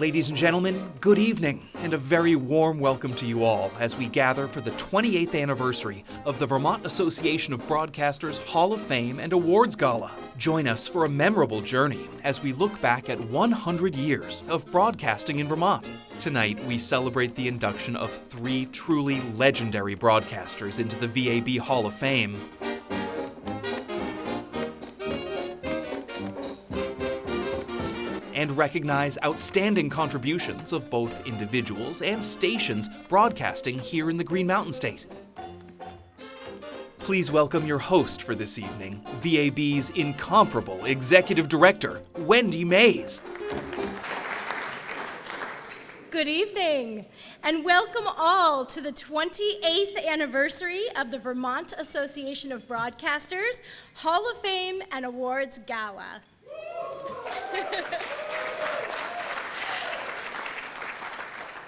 Ladies and gentlemen, good evening, and a very warm welcome to you all as we gather for the 28th anniversary of the Vermont Association of Broadcasters Hall of Fame and Awards Gala. Join us for a memorable journey as we look back at 100 years of broadcasting in Vermont. Tonight, we celebrate the induction of 3 truly legendary broadcasters into the VAB Hall of Fame. And recognize outstanding contributions of both individuals and stations broadcasting here in the Green Mountain State. Please welcome your host for this evening, VAB's incomparable Executive Director, Wendy Mays. Good evening, and welcome all to the 28th anniversary of the Vermont Association of Broadcasters Hall of Fame and Awards Gala.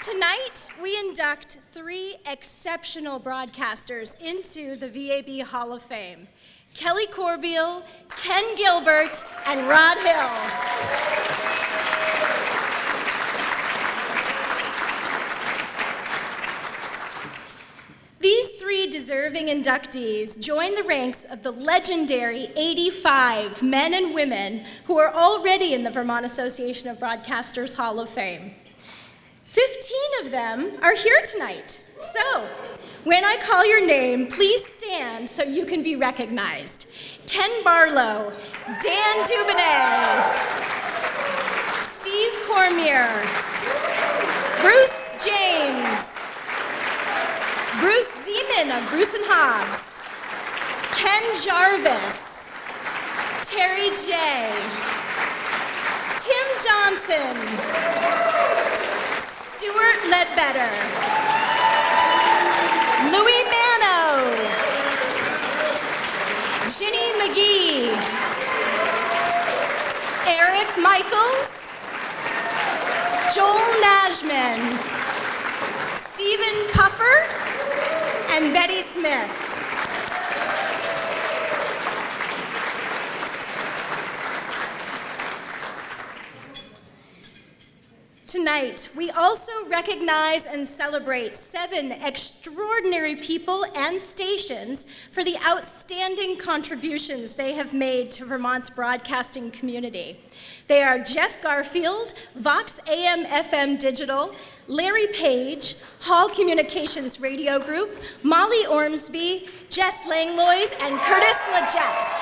Tonight, we induct 3 exceptional broadcasters into the VAB Hall of Fame: Kelly Corbeil, Ken Gilbert, and Rod Hill. These 3 deserving inductees join the ranks of the legendary 85 men and women who are already in the Vermont Association of Broadcasters Hall of Fame. 15 of them are here tonight. So, when I call your name, please stand so you can be recognized. Ken Barlow, Dan Dubonnet, Steve Cormier, Bruce James, Bruce Zeman of Bruce and Hobbs, Ken Jarvis, Terry J, Tim Johnson, Stuart Ledbetter, Louis Mano, Ginny McGee, Eric Michaels, Joel Najman, Stephen Puffer, and Betty Smith. Tonight, we also recognize and celebrate 7 extraordinary people and stations for the outstanding contributions they have made to Vermont's broadcasting community. They are Jeff Garfield, Vox AM FM Digital, Larry Page, Hall Communications Radio Group, Molly Ormsby, Jess Langlois, and Curtis Leggett.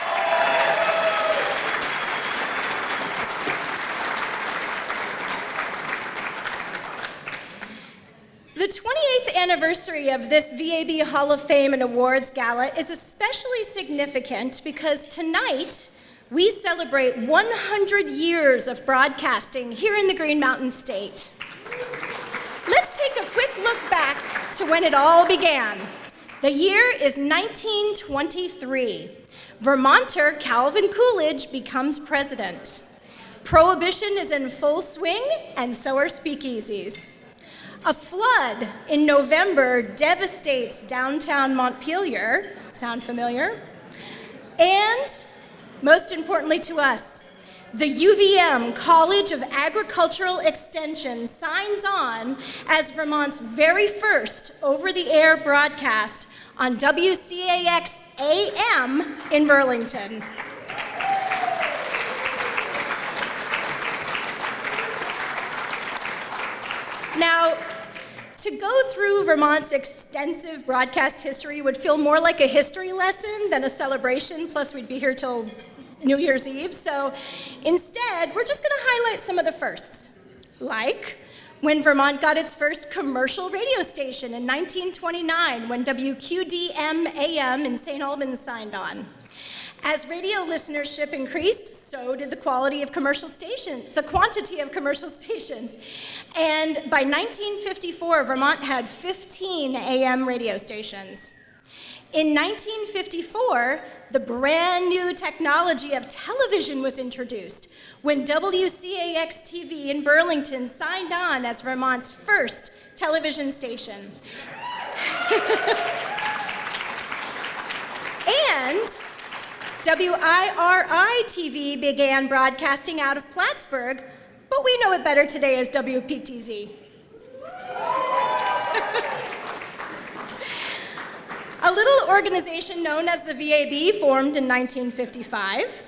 The 28th anniversary of this VAB Hall of Fame and Awards Gala is especially significant because tonight we celebrate 100 years of broadcasting here in the Green Mountain State. Let's take a quick look back to when it all began. The year is 1923. Vermonter Calvin Coolidge becomes president. Prohibition is in full swing, and so are speakeasies. A flood in November devastates downtown Montpelier. Sound familiar? And, most importantly to us, the UVM College of Agricultural Extension signs on as Vermont's very first over-the-air broadcast on WCAX AM in Burlington. Now, to go through Vermont's extensive broadcast history would feel more like a history lesson than a celebration, plus we'd be here till New Year's Eve. So instead, we're just going to highlight some of the firsts, like when Vermont got its first commercial radio station in 1929, when WQDM AM in St. Albans signed on. As radio listenership increased, so did the quantity of commercial stations. And by 1954, Vermont had 15 AM radio stations. In 1954, the brand new technology of television was introduced when WCAX TV in Burlington signed on as Vermont's first television station. And WIRI TV began broadcasting out of Plattsburgh but we know it better today as WPTZ. A little organization known as the VAB formed in 1955.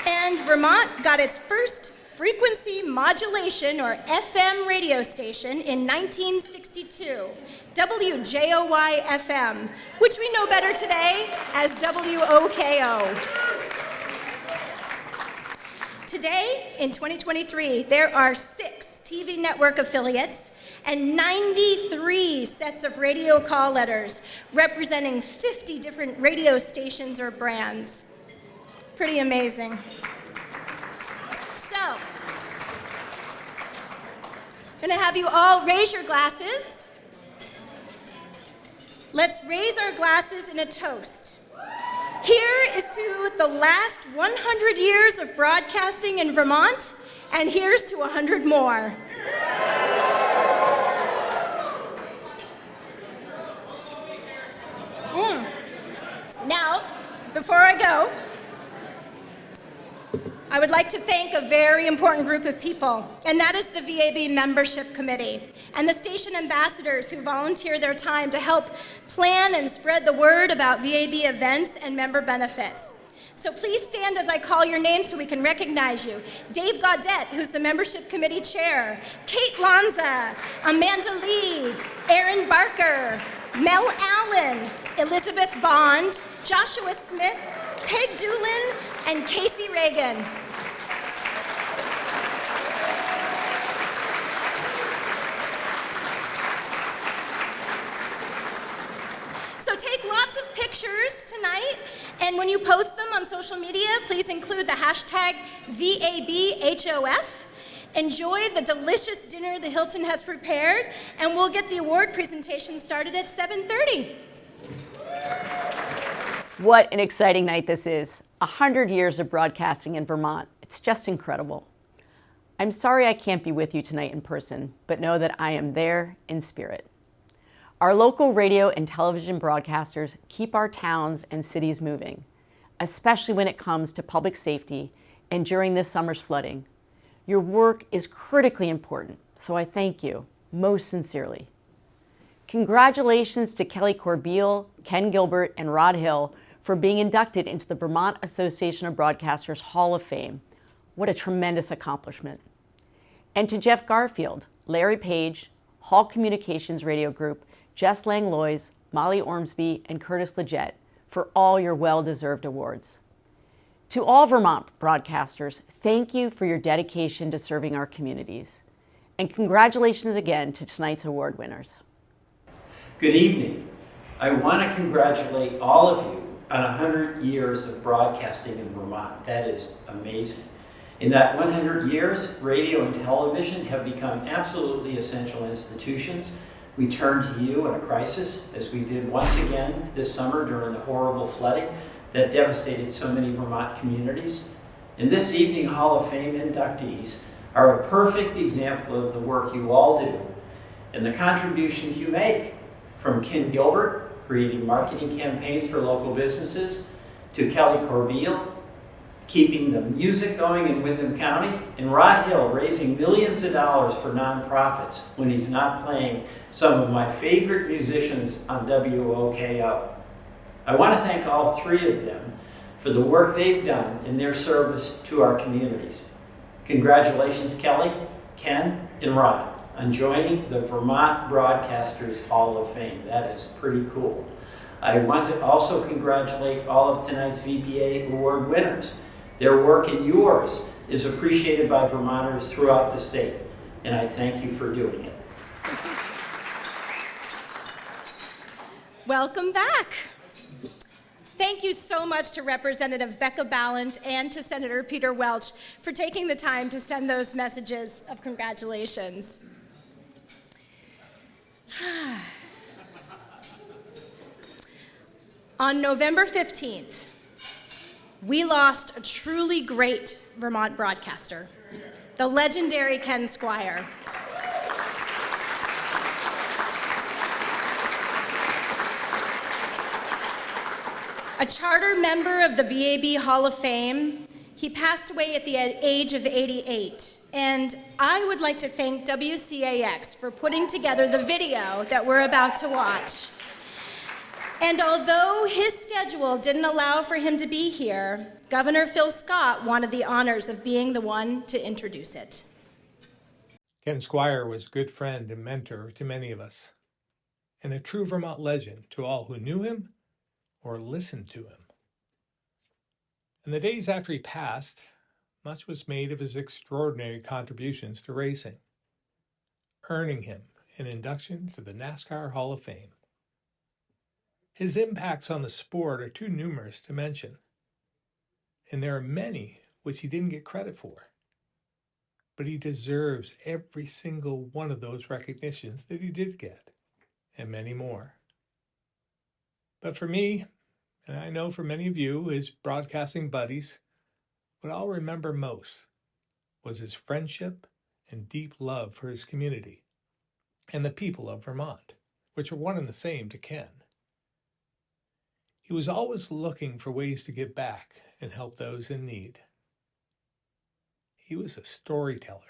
And Vermont got its first frequency modulation, or FM, radio station in 1962, WJOY-FM, which we know better today as WOKO. Today, in 2023, there are 6 TV network affiliates and 93 sets of radio call letters representing 50 different radio stations or brands. Pretty amazing. So, I'm going to have you all raise your glasses. Let's raise our glasses in a toast. Here is to the last 100 years of broadcasting in Vermont, and here's to 100 more. Now, before I go, I would like to thank a very important group of people, and that is the VAB Membership Committee and the station ambassadors who volunteer their time to help plan and spread the word about VAB events and member benefits. So please stand as I call your name so we can recognize you. Dave Gaudette, who's the Membership Committee Chair, Kate Lanza, Amanda Lee, Aaron Barker, Mel Allen, Elizabeth Bond, Joshua Smith, Peg Doolin, and Casey Reagan. So take lots of pictures tonight, and when you post them on social media, please include the hashtag VABHOF. Enjoy the delicious dinner the Hilton has prepared, and we'll get the award presentation started at 7:30. What an exciting night this is. 100 years of broadcasting in Vermont. It's just incredible. I'm sorry I can't be with you tonight in person, but know that I am there in spirit. Our local radio and television broadcasters keep our towns and cities moving, especially when it comes to public safety and during this summer's flooding. Your work is critically important, so I thank you most sincerely. Congratulations to Kelly Corbeil, Ken Gilbert, and Rod Hill for being inducted into the Vermont Association of Broadcasters Hall of Fame. What a tremendous accomplishment. And to Jeff Garfield, Larry Page, Hall Communications Radio Group, Jess Langlois, Molly Ormsby, and Curtis Leggett for all your well-deserved awards. To all Vermont broadcasters, thank you for your dedication to serving our communities. And congratulations again to tonight's award winners. Good evening. I want to congratulate all of you on 100 years of broadcasting in Vermont. That is amazing. In that 100 years, radio and television have become absolutely essential institutions. We turn to you in a crisis, as we did once again this summer during the horrible flooding that devastated so many Vermont communities. And this evening, Hall of Fame inductees are a perfect example of the work you all do and the contributions you make, from Ken Gilbert, creating marketing campaigns for local businesses, to Kelly Corbeil, keeping the music going in Windham County, and Rod Hill raising millions of dollars for nonprofits when he's not playing some of my favorite musicians on WOKO. I want to thank all 3 of them for the work they've done in their service to our communities. Congratulations, Kelly, Ken, and Rod, on joining the Vermont Broadcasters Hall of Fame. That is pretty cool. I want to also congratulate all of tonight's VBA award winners. Their work and yours is appreciated by Vermonters throughout the state, and I thank you for doing it. Welcome back. Thank you so much to Representative Becca Ballant and to Senator Peter Welch for taking the time to send those messages of congratulations. On November 15th, we lost a truly great Vermont broadcaster, the legendary Ken Squire. A charter member of the VAB Hall of Fame, He passed away at the age of 88. And I would like to thank WCAX for putting together the video that we're about to watch. And although his schedule didn't allow for him to be here, Governor Phil Scott wanted the honors of being the one to introduce it. Ken Squire was a good friend and mentor to many of us, and a true Vermont legend to all who knew him or listened to him. In the days after he passed, much was made of his extraordinary contributions to racing, earning him an induction to the NASCAR Hall of Fame. His impacts on the sport are too numerous to mention, and there are many which he didn't get credit for. But he deserves every single one of those recognitions that he did get, and many more. But for me, and I know for many of you, his broadcasting buddies, what I'll remember most was his friendship and deep love for his community and the people of Vermont, which are one and the same to Ken. He was always looking for ways to give back and help those in need. He was a storyteller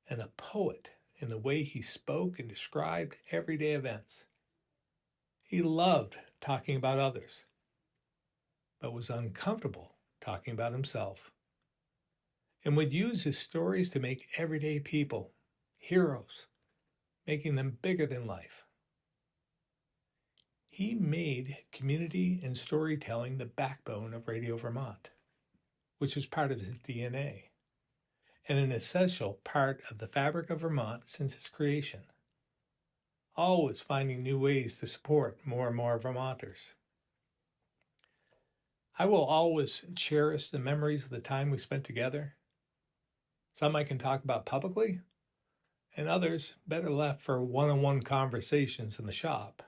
and a poet in the way he spoke and described everyday events. He loved talking about others, but was uncomfortable talking about himself, and would use his stories to make everyday people heroes, making them bigger than life. He made community and storytelling the backbone of Radio Vermont, which was part of his DNA, and an essential part of the fabric of Vermont since its creation, always finding new ways to support more and more Vermonters. I will always cherish the memories of the time we spent together. Some I can talk about publicly, and others better left for one-on-one conversations in the shop.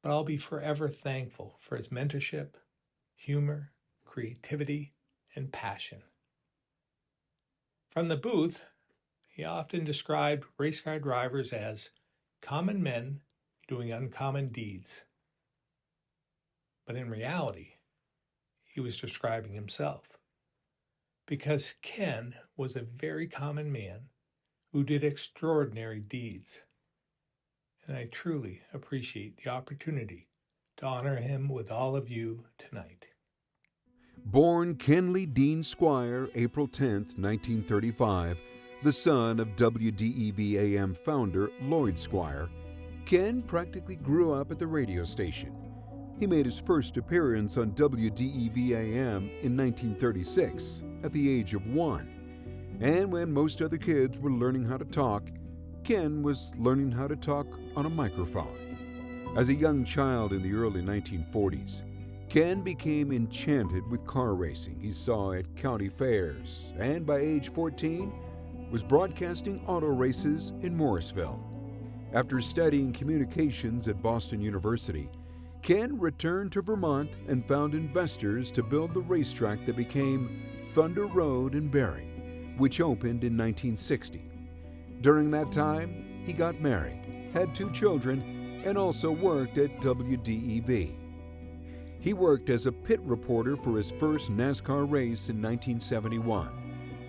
But I'll be forever thankful for his mentorship, humor, creativity, and passion. From the booth, he often described race car drivers as common men doing uncommon deeds. But in reality, he was describing himself, because Ken was a very common man who did extraordinary deeds. And I truly appreciate the opportunity to honor him with all of you tonight. Born Kenley Dean Squire, April 10, 1935, the son of WDEV-AM founder Lloyd Squire, Ken practically grew up at the radio station. He made his first appearance on WDEV-AM in 1936 at the age of 1. And when most other kids were learning how to talk, Ken was learning how to talk on a microphone. As a young child in the early 1940s, Ken became enchanted with car racing he saw at county fairs, and by age 14, was broadcasting auto races in Morrisville. After studying communications at Boston University, Ken returned to Vermont and found investors to build the racetrack that became Thunder Road in Barrie, which opened in 1960. During that time, he got married, had 2 children, and also worked at WDEV. He worked as a pit reporter for his first NASCAR race in 1971.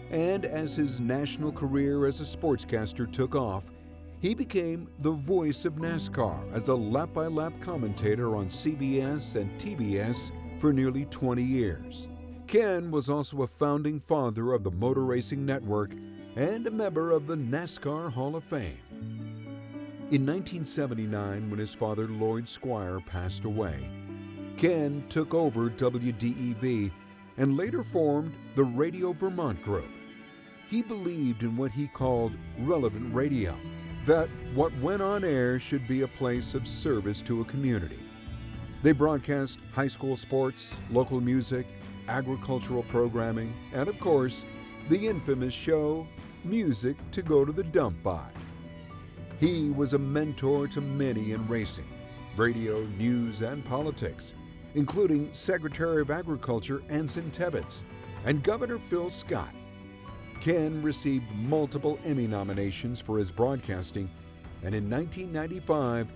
And as his national career as a sportscaster took off, he became the voice of NASCAR as a lap-by-lap commentator on CBS and TBS for nearly 20 years. Ken was also a founding father of the Motor Racing Network and a member of the NASCAR Hall of Fame. In 1979, when his father Lloyd Squire passed away, Ken took over WDEV and later formed the Radio Vermont Group. He believed in what he called relevant radio, that what went on air should be a place of service to a community. They broadcast high school sports, local music, agricultural programming, and of course, the infamous show, Music to Go to the Dump By. He was a mentor to many in racing, radio, news, and politics, including Secretary of Agriculture Anson Tebbetts and Governor Phil Scott. Ken received multiple Emmy nominations for his broadcasting, and in 1995,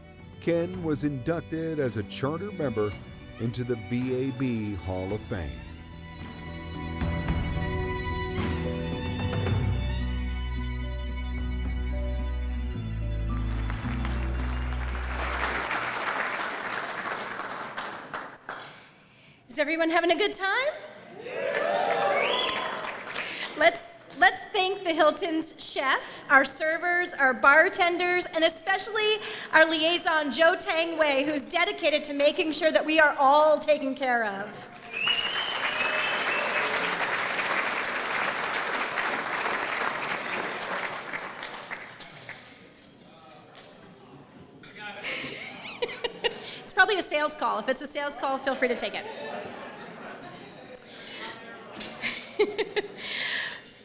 Ken was inducted as a charter member into the VAB Hall of Fame. Is everyone having a good time? Let's thank the Hilton's chef, our servers, our bartenders, and especially our liaison, Joe Tang Wei, who's dedicated to making sure that we are all taken care of. It's probably a sales call. If it's a sales call, feel free to take it.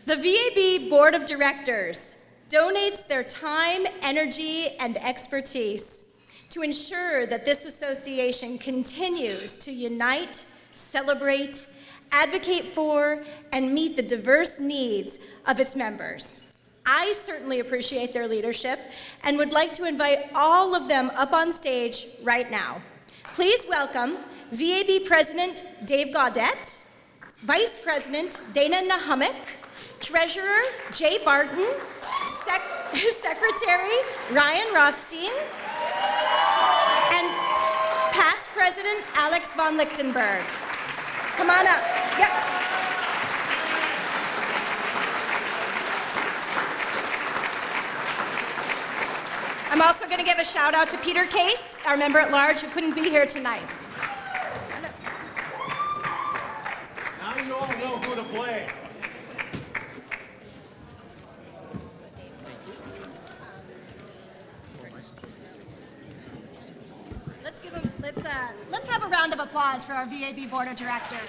The VAB Board of Directors donates their time, energy, and expertise to ensure that this association continues to unite, celebrate, advocate for, and meet the diverse needs of its members. I certainly appreciate their leadership and would like to invite all of them up on stage right now. Please welcome VAB President Dave Gaudette, Vice President Dana Nahumick, Treasurer Jay Barton, Secretary Ryan Rothstein, and Past President Alex von Lichtenberg. Come on up. Yep. I'm also going to give a shout out to Peter Case, our member at large who couldn't be here tonight. Now you all know who to blame. Let's have a round of applause for our VAB Board of Directors.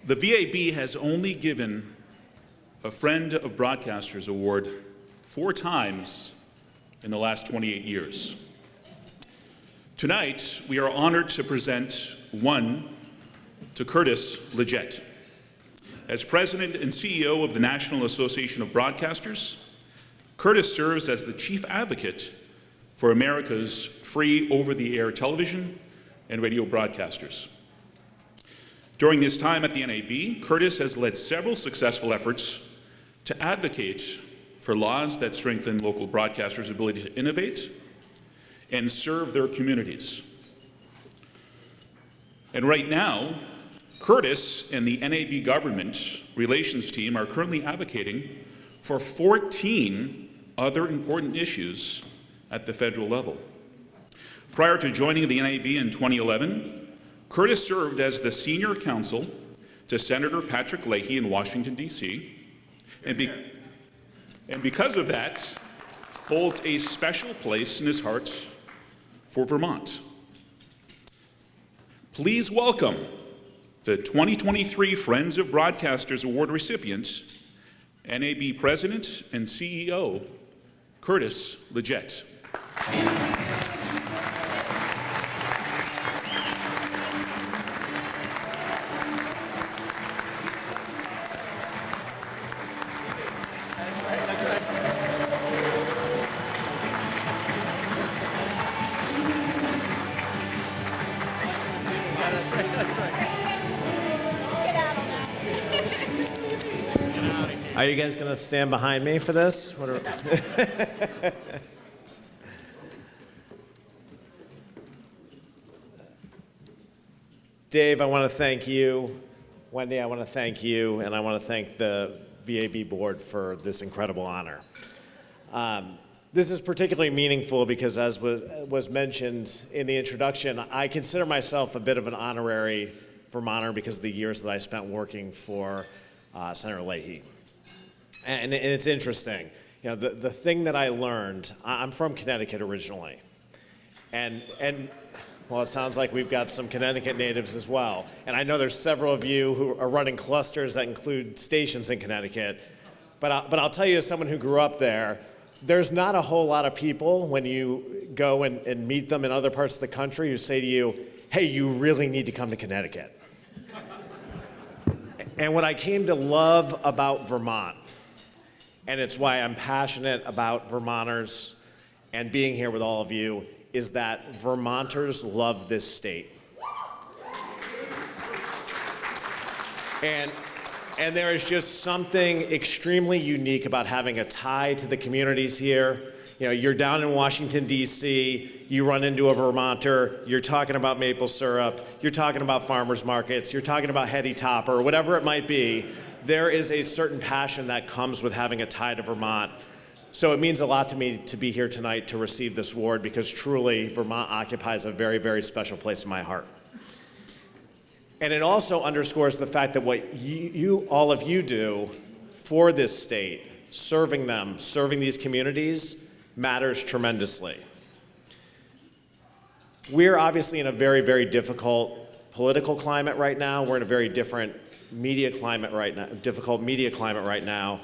The VAB has only given a Friend of Broadcasters award 4 times in the last 28 years. Tonight, we are honored to present one to Curtis Leggett. As President and CEO of the National Association of Broadcasters, Curtis serves as the chief advocate for America's free over-the-air television and radio broadcasters. During his time at the NAB, Curtis has led several successful efforts to advocate for laws that strengthen local broadcasters' ability to innovate and serve their communities. And right now, Curtis and the NAB government relations team are currently advocating for 14 other important issues at the federal level. Prior to joining the NAB in 2011, Curtis served as the senior counsel to Senator Patrick Leahy in Washington, D.C., and because of that, holds a special place in his heart for Vermont. Please welcome the 2023 Friends of Broadcasters Award recipient, NAB President and CEO, Curtis Leggett. Are you guys going to stand behind me for this? Dave, I want to thank you. Wendy, I want to thank you. And I want to thank the VAB board for this incredible honor. This is particularly meaningful because, as was mentioned in the introduction, I consider myself a bit of an honorary Vermonter because of the years that I spent working for Senator Leahy. And it's interesting. You know, the thing that I learned, I'm from Connecticut originally. And well, it sounds like we've got some Connecticut natives as well. And I know there's several of you who are running clusters that include stations in Connecticut. But I'll tell you, as someone who grew up there, there's not a whole lot of people when you go and meet them in other parts of the country who say to you, hey, you really need to come to Connecticut. And what I came to love about Vermont, and it's why I'm passionate about Vermonters and being here with all of you, is that Vermonters love this state. And And there is just something extremely unique about having a tie to the communities here. You know, you're down in Washington, D.C., you run into a Vermonter, you're talking about maple syrup, you're talking about farmers markets, you're talking about heady topper, whatever it might be. There is a certain passion that comes with having a tie to Vermont. So it means a lot to me to be here tonight to receive this award, because truly Vermont occupies a very, very special place in my heart. And it also underscores the fact that what all of you do for this state, serving them, serving these communities, matters tremendously. We're obviously in a very, very difficult political climate right now. We're in a very different media climate right now, difficult media climate right now.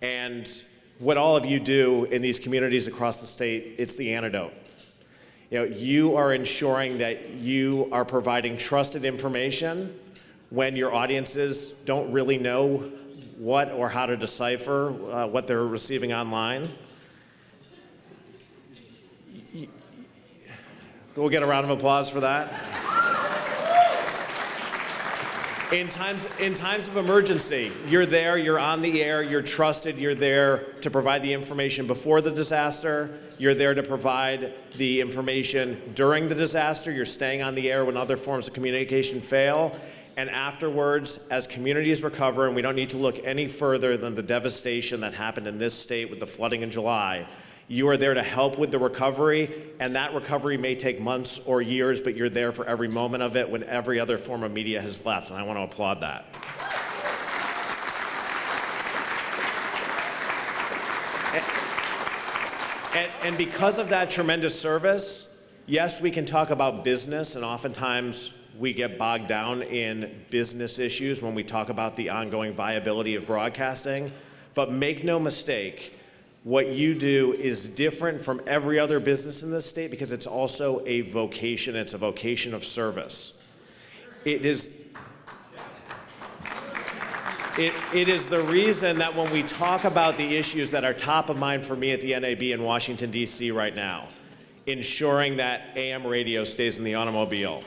And what all of you do in these communities across the state, it's the antidote. You know, you are ensuring that you are providing trusted information when your audiences don't really know what or how to decipher what they're receiving online. We'll get a round of applause for that. In times of emergency, you're there, you're on the air, you're trusted, you're there to provide the information before the disaster, you're there to provide the information during the disaster, you're staying on the air when other forms of communication fail, and afterwards, as communities recover, and we don't need to look any further than the devastation that happened in this state with the flooding in July, you are there to help with the recovery, and that recovery may take months or years, but you're there for every moment of it when every other form of media has left, and I want to applaud that. And because of that tremendous service, yes, we can talk about business, and oftentimes we get bogged down in business issues when we talk about the ongoing viability of broadcasting, but make no mistake, what you do is different from every other business in this state because it's also a vocation. It's a vocation of service. It is the reason that when we talk about the issues that are top of mind for me at the NAB in Washington, D.C. right now, ensuring that AM radio stays in the automobile,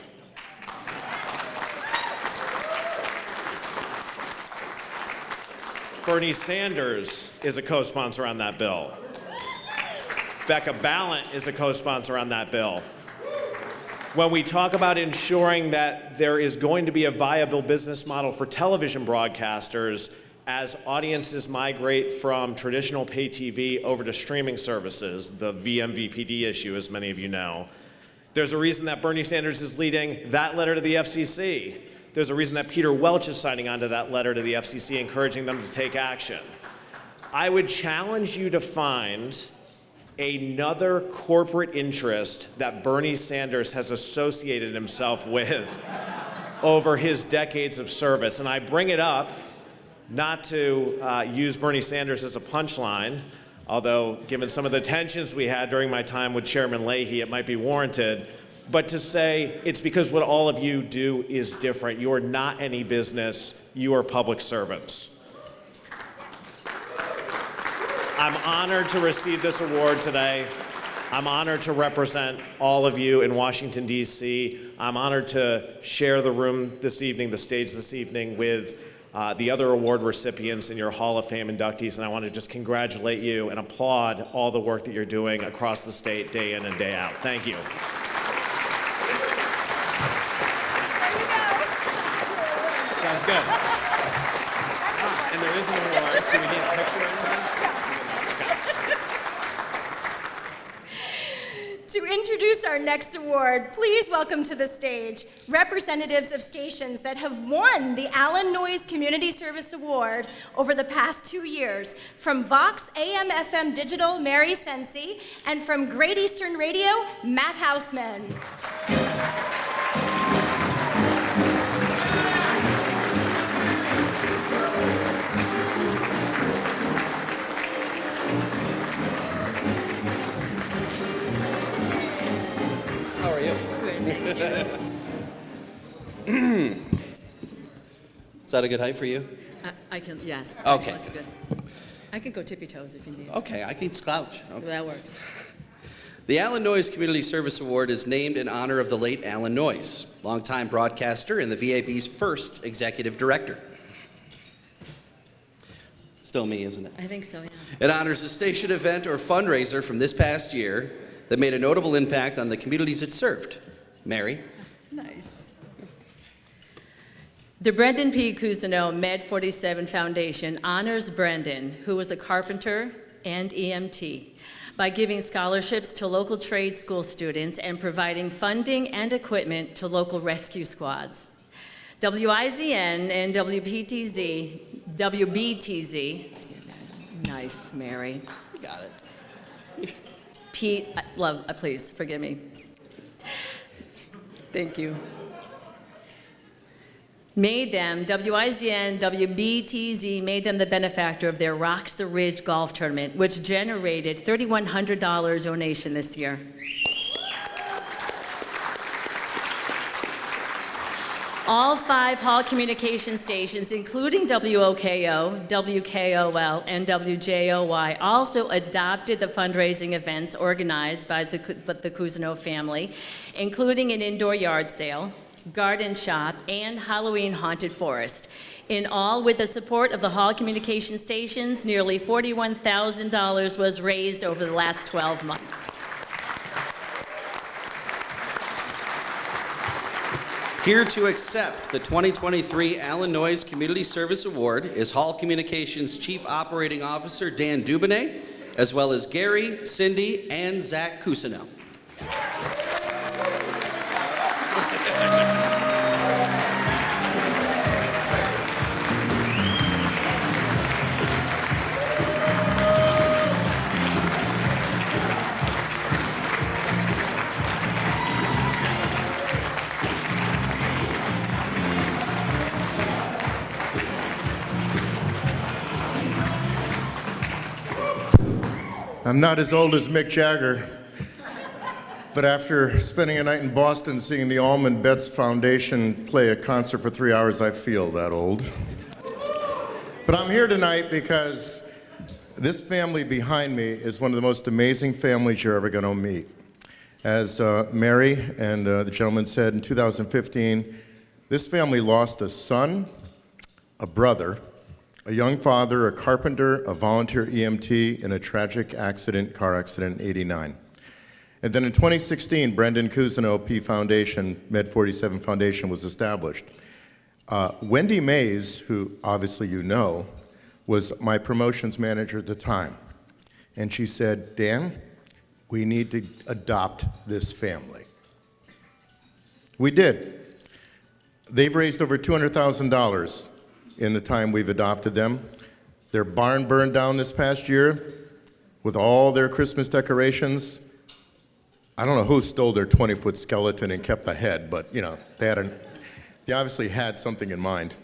Bernie Sanders is a co-sponsor on that bill. Becca Balint is a co-sponsor on that bill. When we talk about ensuring that there is going to be a viable business model for television broadcasters as audiences migrate from traditional pay TV over to streaming services, the VMVPD issue, as many of you know, there's a reason that Bernie Sanders is leading that letter to the FCC. There's a reason that Peter Welch is signing on to that letter to the FCC, encouraging them to take action. I would challenge you to find another corporate interest that Bernie Sanders has associated himself with over his decades of service. And I bring it up not to use Bernie Sanders as a punchline, although given some of the tensions we had during my time with Chairman Leahy, it might be warranted, but to say it's because what all of you do is different. You are not any business, you are public servants. I'm honored to receive this award today. I'm honored to represent all of you in Washington, D.C. I'm honored to share the room this evening, the stage this evening, with the other award recipients and your Hall of Fame inductees, and I want to just congratulate you and applaud all the work that you're doing across the state day in and day out. Thank you. Sounds good. And there is an award. Do we need a picture or anything? To introduce our next award, please welcome to the stage representatives of stations that have won the Allen Noyes Community Service Award over the past 2 years, from Vox AM FM Digital, Mary Sensi, and from Great Eastern Radio, Matt Hausman. How are you? Good, thank Is that a good height for you? I can, yes. Okay. That's good. I can go tippy toes if you need. Okay, I can slouch. Okay. That works. The Allen Noyes Community Service Award is named in honor of the late Allen Noyes, longtime broadcaster and the VAB's first executive director. Still me, isn't it? I think so, yeah. It honors a station event or fundraiser from this past year that made a notable impact on the communities it served. Mary? Nice. The Brendan P. Cousineau Med 47 Foundation honors Brendan, who was a carpenter and EMT, by giving scholarships to local trade school students and providing funding and equipment to local rescue squads. WIZN and WBTZ, nice, Mary. You got it. Pete, please forgive me. Thank you. WIZN, WBTZ made them the benefactor of their Rocks the Ridge golf tournament, which generated $3,100 donation this year. All 5 Hall communication stations, including WOKO, WKOL, and WJOY, also adopted the fundraising events organized by the Cousineau family, including an indoor yard sale, garden shop, and Halloween haunted forest. In all, with the support of the Hall communication stations, nearly $41,000 was raised over the last 12 months. Here to accept the 2023 Allen Noyes Community Service Award is Hall Communications Chief Operating Officer Dan Dubonnet, as well as Gary, Cindy, and Zach Cousineau. I'm not as old as Mick Jagger, but after spending a night in Boston seeing the Allman Betts Foundation play a concert for 3 hours, I feel that old. But I'm here tonight because this family behind me is one of the most amazing families you're ever going to meet. As Mary and the gentleman said, in 2015, this family lost a son, a brother, a young father, a carpenter, a volunteer EMT in a tragic car accident in '89. And then in 2016, Brendan Cousineau P Foundation, Med 47 Foundation was established. Wendy Mays, who obviously you know, was my promotions manager at the time. And she said, Dan, we need to adopt this family. We did. They've raised over $200,000 in the time we've adopted them. Their barn burned down this past year with all their Christmas decorations. I don't know who stole their 20-foot skeleton and kept the head, but you know, they obviously had something in mind.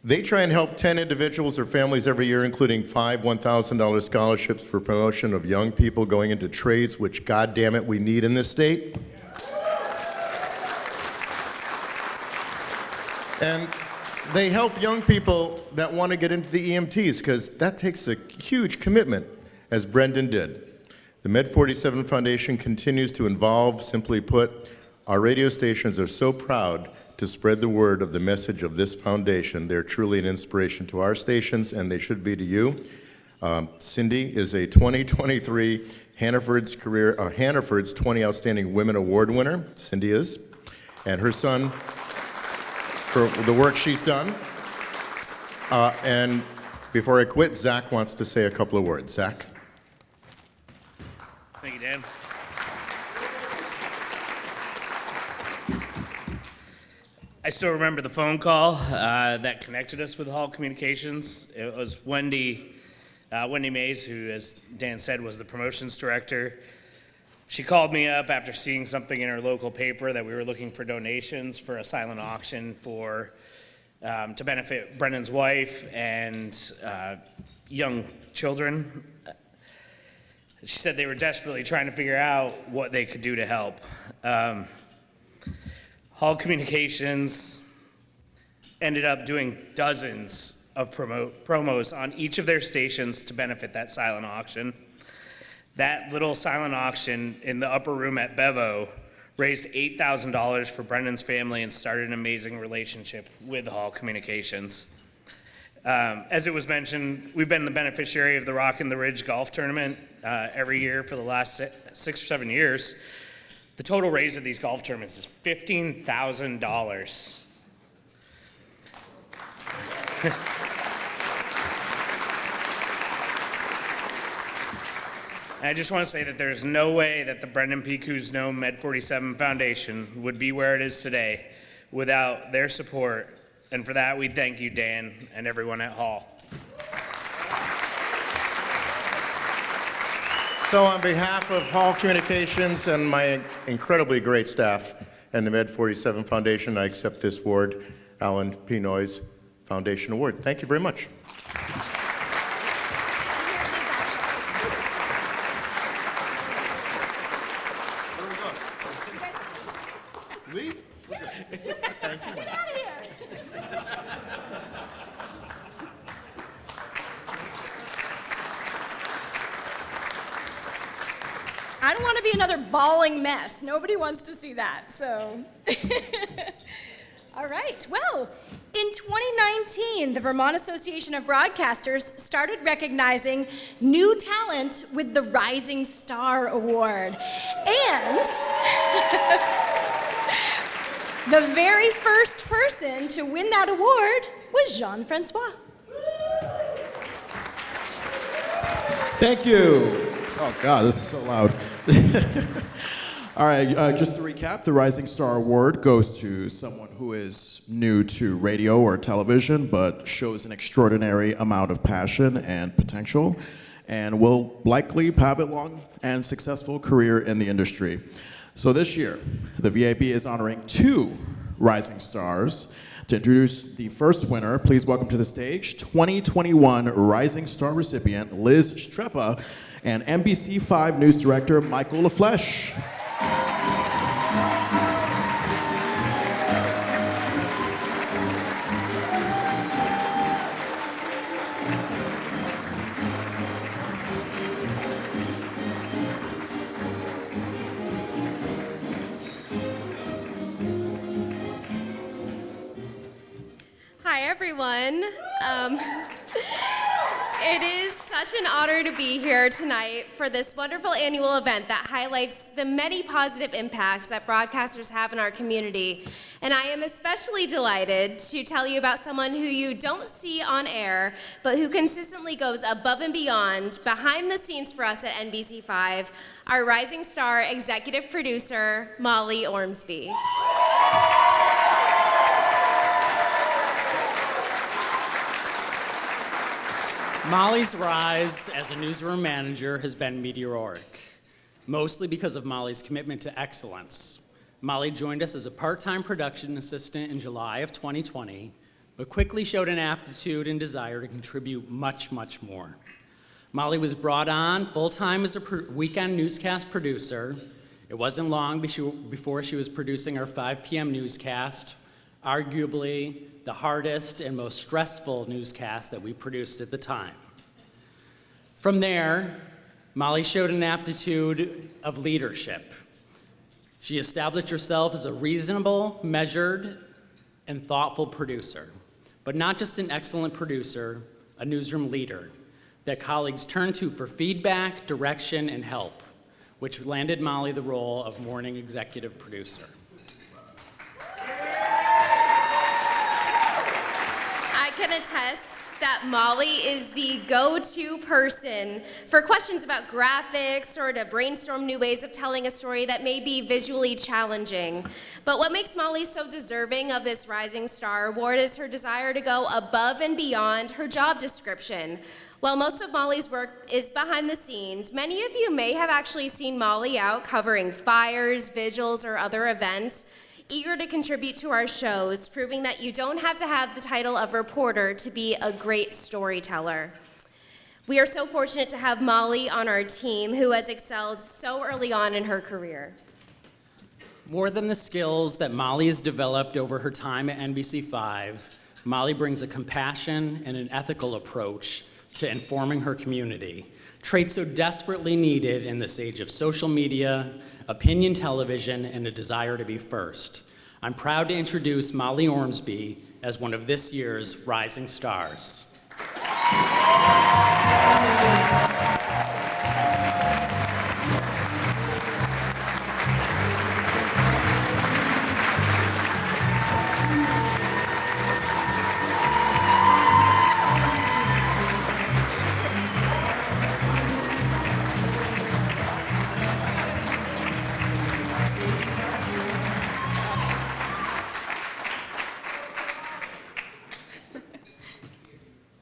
They try and help 10 individuals or families every year, including 5 $1,000 scholarships for promotion of young people going into trades, which, God damn it, we need in this state. And they help young people that want to get into the EMTs, because that takes a huge commitment, as Brendan did. The Med 47 Foundation continues to evolve. Simply put, our radio stations are so proud to spread the word of the message of this foundation. They're truly an inspiration to our stations, and they should be to you. Cindy is a 2023 Hannaford's 20 Outstanding Women Award winner. Cindy is. And her son, for the work she's done. And before I quit, Zach wants to say a couple of words. Zach? Thank you, Dan. I still remember the phone call that connected us with Hall Communications. It was Wendy Mays, who, as Dan said, was the promotions director. She called me up after seeing something in her local paper that we were looking for donations for a silent auction for to benefit Brendan's wife and young children. She said they were desperately trying to figure out what they could do to help. Hall Communications ended up doing dozens of promos on each of their stations to benefit that silent auction. That little silent auction in the upper room at Bevo raised $8,000 for Brendan's family and started an amazing relationship with Hall Communications. As it was mentioned, we've been the beneficiary of the Rock and the Ridge golf tournament every year for the last 6 or 7 years. The total raise of these golf tournaments is $15,000. I just want to say that there's no way that the Brendan P. Kuzno Med 47 Foundation would be where it is today without their support. And for that, we thank you, Dan, and everyone at Hall. So on behalf of Hall Communications and my incredibly great staff and the Med 47 Foundation, I accept this award, Alan P. Noyes Foundation Award. Thank you very much. Leave? Thank you. Get out of here. I don't want to be another bawling mess. Nobody wants to see that, so. All right, well, in 2019, the Vermont Association of Broadcasters started recognizing new talent with the Rising Star Award. And the very first person to win that award was Jean-Francois. Thank you. Oh God, this is so loud. All right, just to recap, the Rising Star Award goes to someone who is new to radio or television, but shows an extraordinary amount of passion and potential, and will likely have a long and successful career in the industry. So this year, the VAB is honoring 2 Rising Stars. To introduce the first winner, please welcome to the stage 2021 Rising Star recipient Liz Strepa and NBC5 News Director Michael LaFleche. Hi, everyone. It is such an honor to be here tonight for this wonderful annual event that highlights the many positive impacts that broadcasters have in our community. And I am especially delighted to tell you about someone who you don't see on air, but who consistently goes above and beyond behind the scenes for us at NBC5, our Rising Star executive producer, Molly Ormsby. Molly's rise as a newsroom manager has been meteoric, mostly because of Molly's commitment to excellence. Molly joined us as a part-time production assistant in July of 2020, but quickly showed an aptitude and desire to contribute much, much more. Molly was brought on full-time as a weekend newscast producer. It wasn't long before she was producing our 5 p.m. newscast, arguably the hardest and most stressful newscast that we produced at the time. From there, Molly showed an aptitude of leadership. She established herself as a reasonable, measured, and thoughtful producer, but not just an excellent producer, a newsroom leader that colleagues turned to for feedback, direction, and help, which landed Molly the role of morning executive producer. I can attest that Molly is the go-to person for questions about graphics or to brainstorm new ways of telling a story that may be visually challenging. But what makes Molly so deserving of this Rising Star Award is her desire to go above and beyond her job description. While most of Molly's work is behind the scenes, many of you may have actually seen Molly out covering fires, vigils, or other events, eager to contribute to our shows, proving that you don't have to have the title of reporter to be a great storyteller. We are so fortunate to have Molly on our team, who has excelled so early on in her career. More than the skills that Molly has developed over her time at NBC5, Molly brings a compassion and an ethical approach to informing her community, traits so desperately needed in this age of social media, opinion television, and a desire to be first. I'm proud to introduce Molly Ormsby as one of this year's Rising Stars.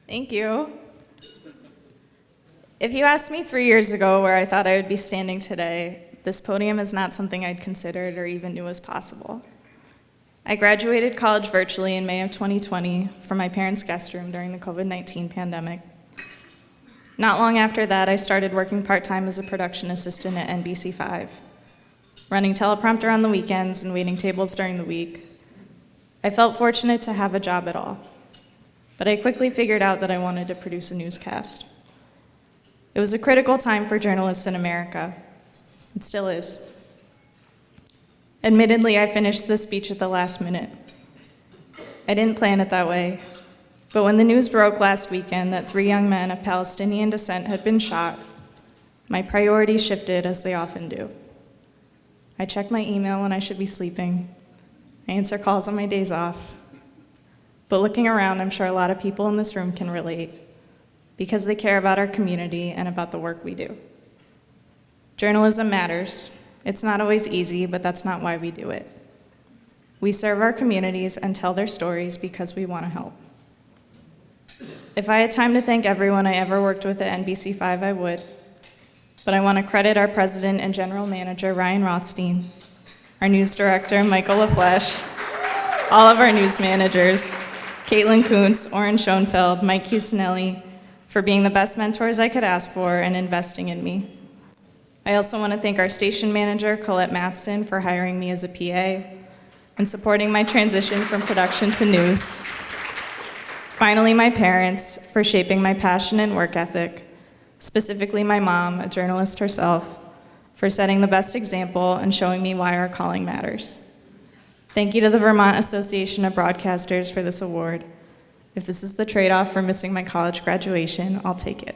Thank you. If you asked me 3 years ago where I thought I would be standing today, this podium is not something I'd considered or even knew was possible. I graduated college virtually in May of 2020 from my parents' guest room during the COVID-19 pandemic. Not long after that, I started working part-time as a production assistant at NBC5, running teleprompter on the weekends and waiting tables during the week. I felt fortunate to have a job at all, but I quickly figured out that I wanted to produce a newscast. It was a critical time for journalists in America. It still is. Admittedly, I finished this speech at the last minute. I didn't plan it that way, but when the news broke last weekend that 3 young men of Palestinian descent had been shot, my priorities shifted as they often do. I check my email when I should be sleeping. I answer calls on my days off. But looking around, I'm sure a lot of people in this room can relate because they care about our community and about the work we do. Journalism matters. It's not always easy, but that's not why we do it. We serve our communities and tell their stories because we want to help. If I had time to thank everyone I ever worked with at NBC5, I would. But I want to credit our president and general manager, Ryan Rothstein, our news director, Michael LaFleche, all of our news managers, Caitlin Kuntz, Oren Schoenfeld, Mike Cusinelli, for being the best mentors I could ask for and investing in me. I also want to thank our station manager, Colette Mattson, for hiring me as a PA and supporting my transition from production to news. Finally, my parents, for shaping my passion and work ethic, specifically my mom, a journalist herself, for setting the best example and showing me why our calling matters. Thank you to the Vermont Association of Broadcasters for this award. If this is the trade-off for missing my college graduation, I'll take it.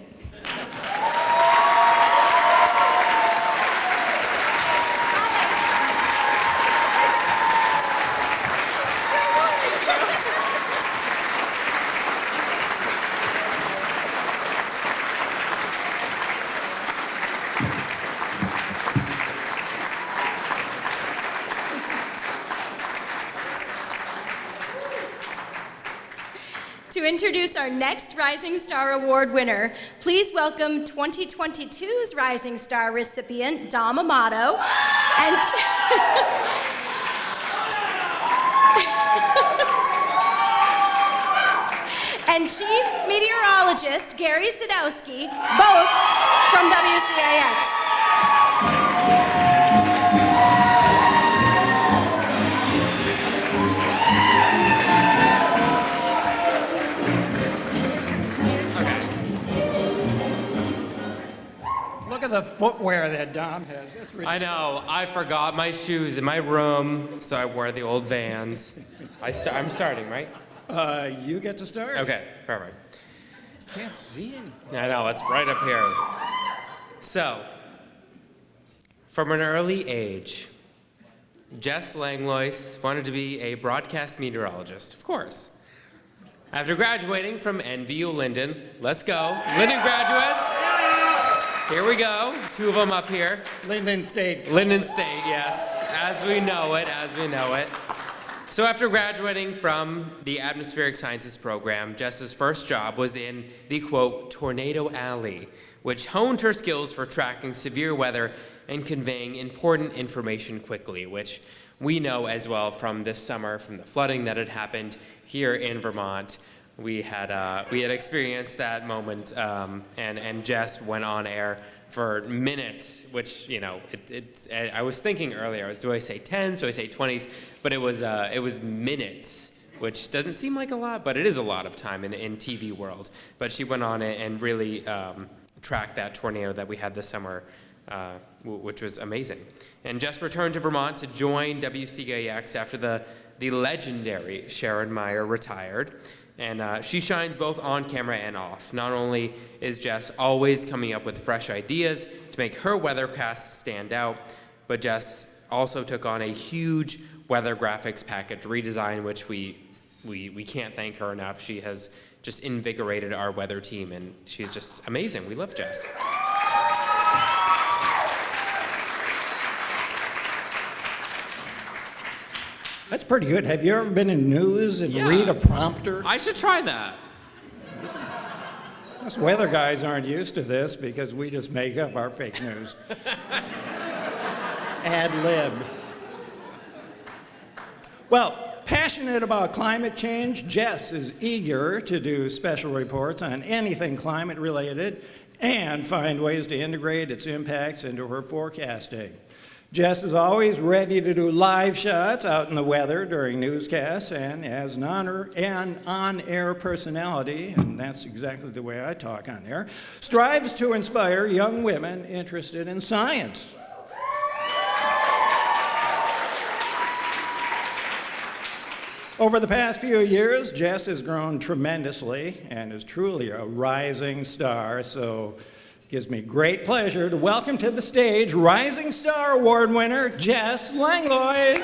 To introduce our next Rising Star Award winner, please welcome 2022's Rising Star recipient, Dom Amato, and Chief Meteorologist Gary Sadowski, both from WCIX. Look at the footwear that Dom has. That's ridiculous. I know. I forgot my shoes in my room, so I wore the old Vans. I'm starting, right? You get to start. Okay, perfect. Can't see anything. I know, it's right up here. So, from an early age, Jess Langlois wanted to be a broadcast meteorologist, of course. After graduating from NVU Linden, let's go, Linden graduates. Here we go, 2 of them up here. Linden State. Linden State, yes, as we know it. So after graduating from the Atmospheric Sciences program, Jess's first job was in the, quote, Tornado Alley, which honed her skills for tracking severe weather and conveying important information quickly, which we know as well from this summer, from the flooding that had happened here in Vermont. We had experienced that moment, and Jess went on air for minutes, which, you know, I was thinking earlier, do I say 10s, do I say 20s? But it was minutes, which doesn't seem like a lot, but it is a lot of time in TV world. But she went on it and really tracked that tornado that we had this summer, which was amazing. And Jess returned to Vermont to join WCAX after the legendary Sharon Meyer retired. And she shines both on camera and off. Not only is Jess always coming up with fresh ideas to make her weathercasts stand out, but Jess also took on a huge weather graphics package redesign, which we can't thank her enough. She has just invigorated our weather team, and she's just amazing. We love Jess. That's pretty good. Have you ever been in news and read a prompter? I should try that. Us weather guys aren't used to this because we just make up our fake news. Ad lib. Well, passionate about climate change, Jess is eager to do special reports on anything climate related and find ways to integrate its impacts into her forecasting. Jess is always ready to do live shots out in the weather during newscasts, and as an on-air personality, and that's exactly the way I talk on air, strives to inspire young women interested in science. Over the past few years, Jess has grown tremendously and is truly a rising star, so it gives me great pleasure to welcome to the stage Rising Star Award winner, Jess Langlois.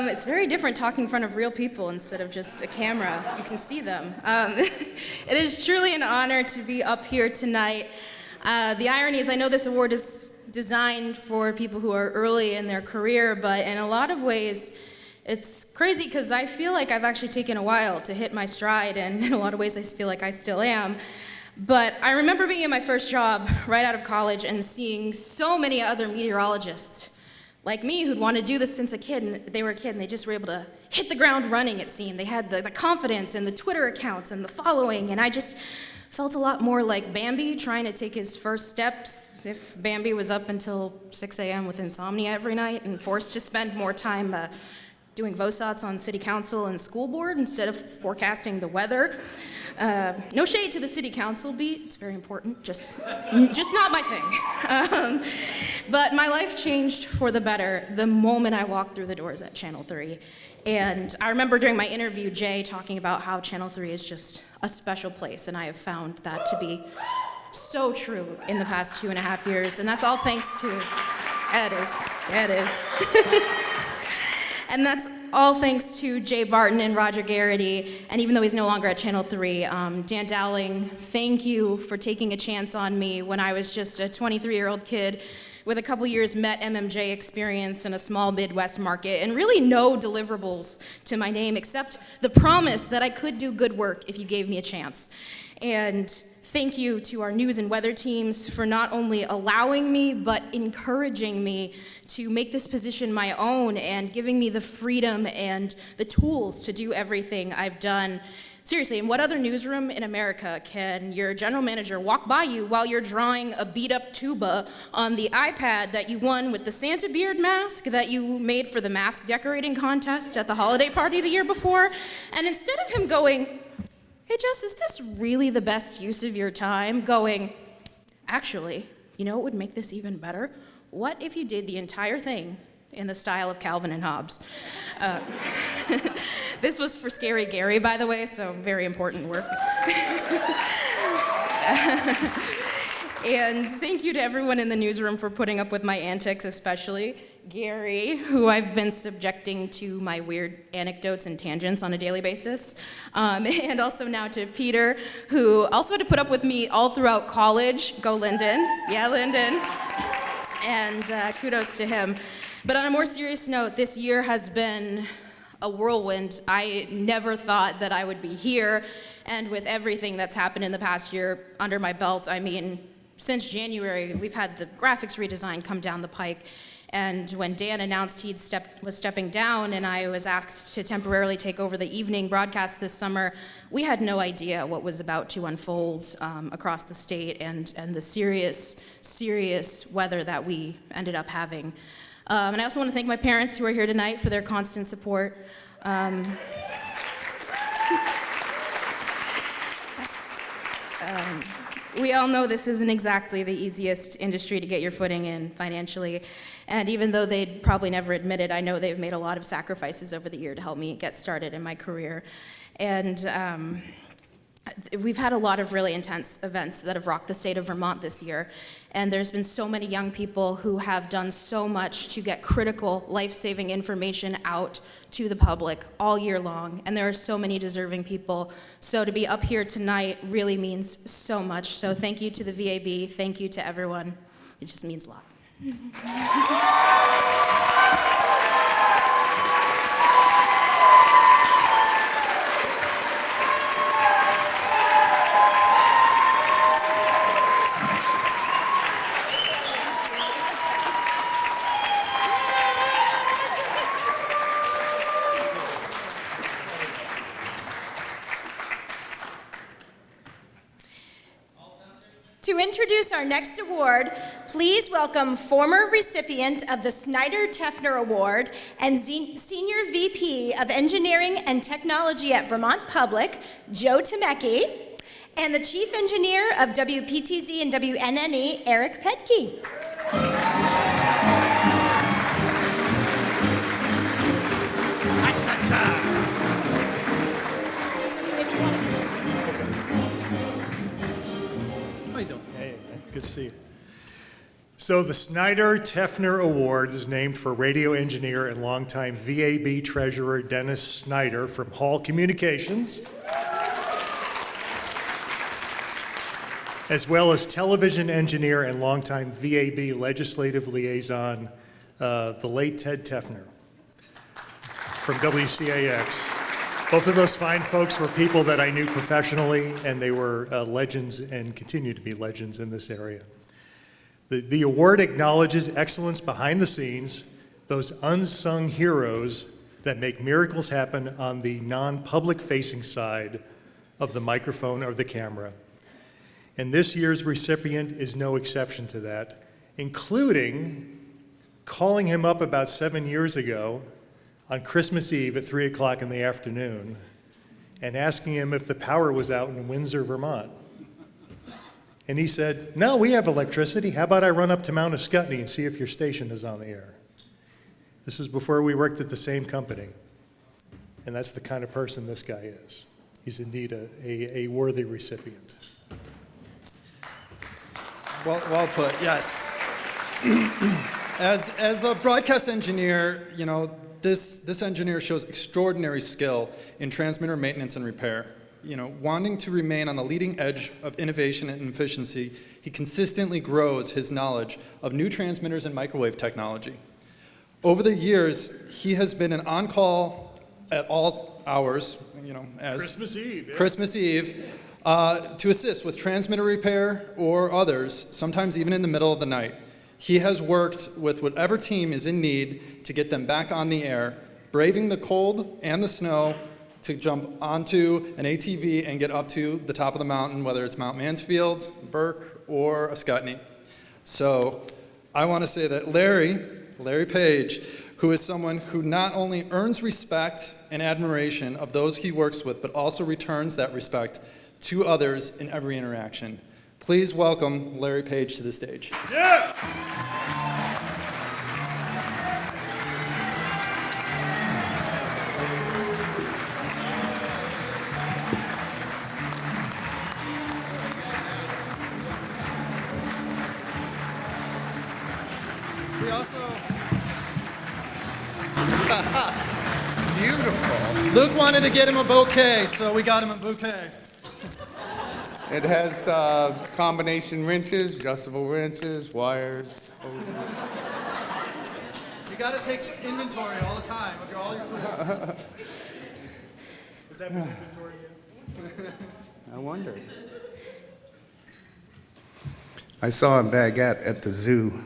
It's very different talking in front of real people instead of just a camera. You can see them. It is truly an honor to be up here tonight. The irony is I know this award is designed for people who are early in their career, but in a lot of ways, it's crazy because I feel like I've actually taken a while to hit my stride, and in a lot of ways I feel like I still am. But I remember being in my first job right out of college and seeing so many other meteorologists like me who'd want to do this since they were a kid, and they just were able to hit the ground running, it seemed. They had the confidence and the Twitter accounts and the following, and I just felt a lot more like Bambi trying to take his first steps if Bambi was up until 6 a.m. with insomnia every night and forced to spend more time doing VOSOTs on city council and school board instead of forecasting the weather. No shade to the city council beat, it's very important, just not my thing. But my life changed for the better the moment I walked through the doors at Channel 3. And I remember during my interview, Jay talking about how Channel 3 is just a special place, and I have found that to be so true in the past 2.5 years, and that's all thanks to, it is. And that's all thanks to Jay Barton and Roger Garrity, and even though he's no longer at Channel 3, Dan Dowling, thank you for taking a chance on me when I was just a 23-year-old kid with a couple years Met MMJ experience in a small Midwest market, and really no deliverables to my name except the promise that I could do good work if you gave me a chance. And thank you to our news and weather teams for not only allowing me, but encouraging me to make this position my own and giving me the freedom and the tools to do everything I've done. Seriously, in what other newsroom in America can your general manager walk by you while you're drawing a beat-up tuba on the iPad that you won with the Santa beard mask that you made for the mask decorating contest at the holiday party the year before? And instead of him going, "Hey Jess, is this really the best use of your time?" going, "Actually, you know what would make this even better? What if you did the entire thing in the style of Calvin and Hobbes?" This was for Scary Gary, by the way, so very important work. And thank you to everyone in the newsroom for putting up with my antics, especially Gary, who I've been subjecting to my weird anecdotes and tangents on a daily basis. And also now to Peter, who also had to put up with me all throughout college. Go Lyndon. Yeah, Lyndon. And kudos to him. But on a more serious note, this year has been a whirlwind. I never thought that I would be here, and with everything that's happened in the past year under my belt, I mean, since January, we've had the graphics redesign come down the pike, And when Dan announced he was stepping down and I was asked to temporarily take over the evening broadcast this summer, we had no idea what was about to unfold across the state and the serious, serious weather that we ended up having. And I also want to thank my parents who are here tonight for their constant support. We all know this isn't exactly the easiest industry to get your footing in financially, and even though they'd probably never admit it, I know they've made a lot of sacrifices over the year to help me get started in my career. And we've had a lot of really intense events that have rocked the state of Vermont this year, and there's been so many young people who have done so much to get critical, life-saving information out to the public all year long, and there are so many deserving people. So to be up here tonight really means so much. So thank you to the VAB, thank you to everyone. It just means a lot. To introduce our next award, please welcome former recipient of the Snyder-Tefner Award and Senior VP of Engineering and Technology at Vermont Public, Joe Temecki, and the Chief Engineer of WPTZ and WNNE, Eric Petke. Good to see you. So the Snyder-Tefner Award is named for radio engineer and longtime VAB treasurer Dennis Snyder from Hall Communications, as well as television engineer and longtime VAB legislative liaison, the late Ted Tefner from WCAX. Both of those fine folks were people that I knew professionally, and they were legends and continue to be legends in this area. The award acknowledges excellence behind the scenes, those unsung heroes that make miracles happen on the non-public facing side of the microphone or the camera. And this year's recipient is no exception to that, including calling him up about 7 years ago on Christmas Eve at 3 o'clock in the afternoon and asking him if the power was out in Windsor, Vermont. And he said, "No, we have electricity. How about I run up to Mount Ascutney and see if your station is on the air?" This is before we worked at the same company. And that's the kind of person this guy is. He's indeed a worthy recipient. Well put, yes. As a broadcast engineer, you know, this engineer shows extraordinary skill in transmitter maintenance and repair. You know, wanting to remain on the leading edge of innovation and efficiency, he consistently grows his knowledge of new transmitters and microwave technology. Over the years, he has been an on-call at all hours, you know, as Christmas Eve. Yeah. Christmas Eve, to assist with transmitter repair or others, sometimes even in the middle of the night. He has worked with whatever team is in need to get them back on the air, braving the cold and the snow to jump onto an ATV and get up to the top of the mountain, whether it's Mount Mansfield, Burke, or Ascutney. So I want to say that Larry Page, who is someone who not only earns respect and admiration of those he works with, but also returns that respect to others in every interaction. Please welcome Larry Page to the stage. Yeah! We also... Beautiful. Luke wanted to get him a bouquet, so we got him a bouquet. It has combination wrenches, adjustable wrenches, wires. You got to take inventory all the time of all your tools. Is that what inventory is? I wonder. I saw a baguette at the zoo.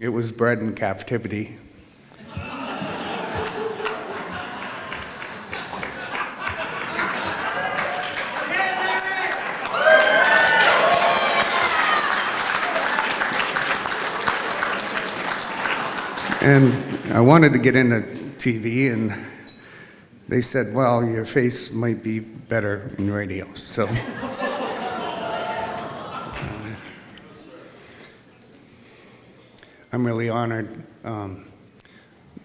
It was bred in captivity. And I wanted to get into TV, and they said, well, your face might be better in radio. So I'm really honored,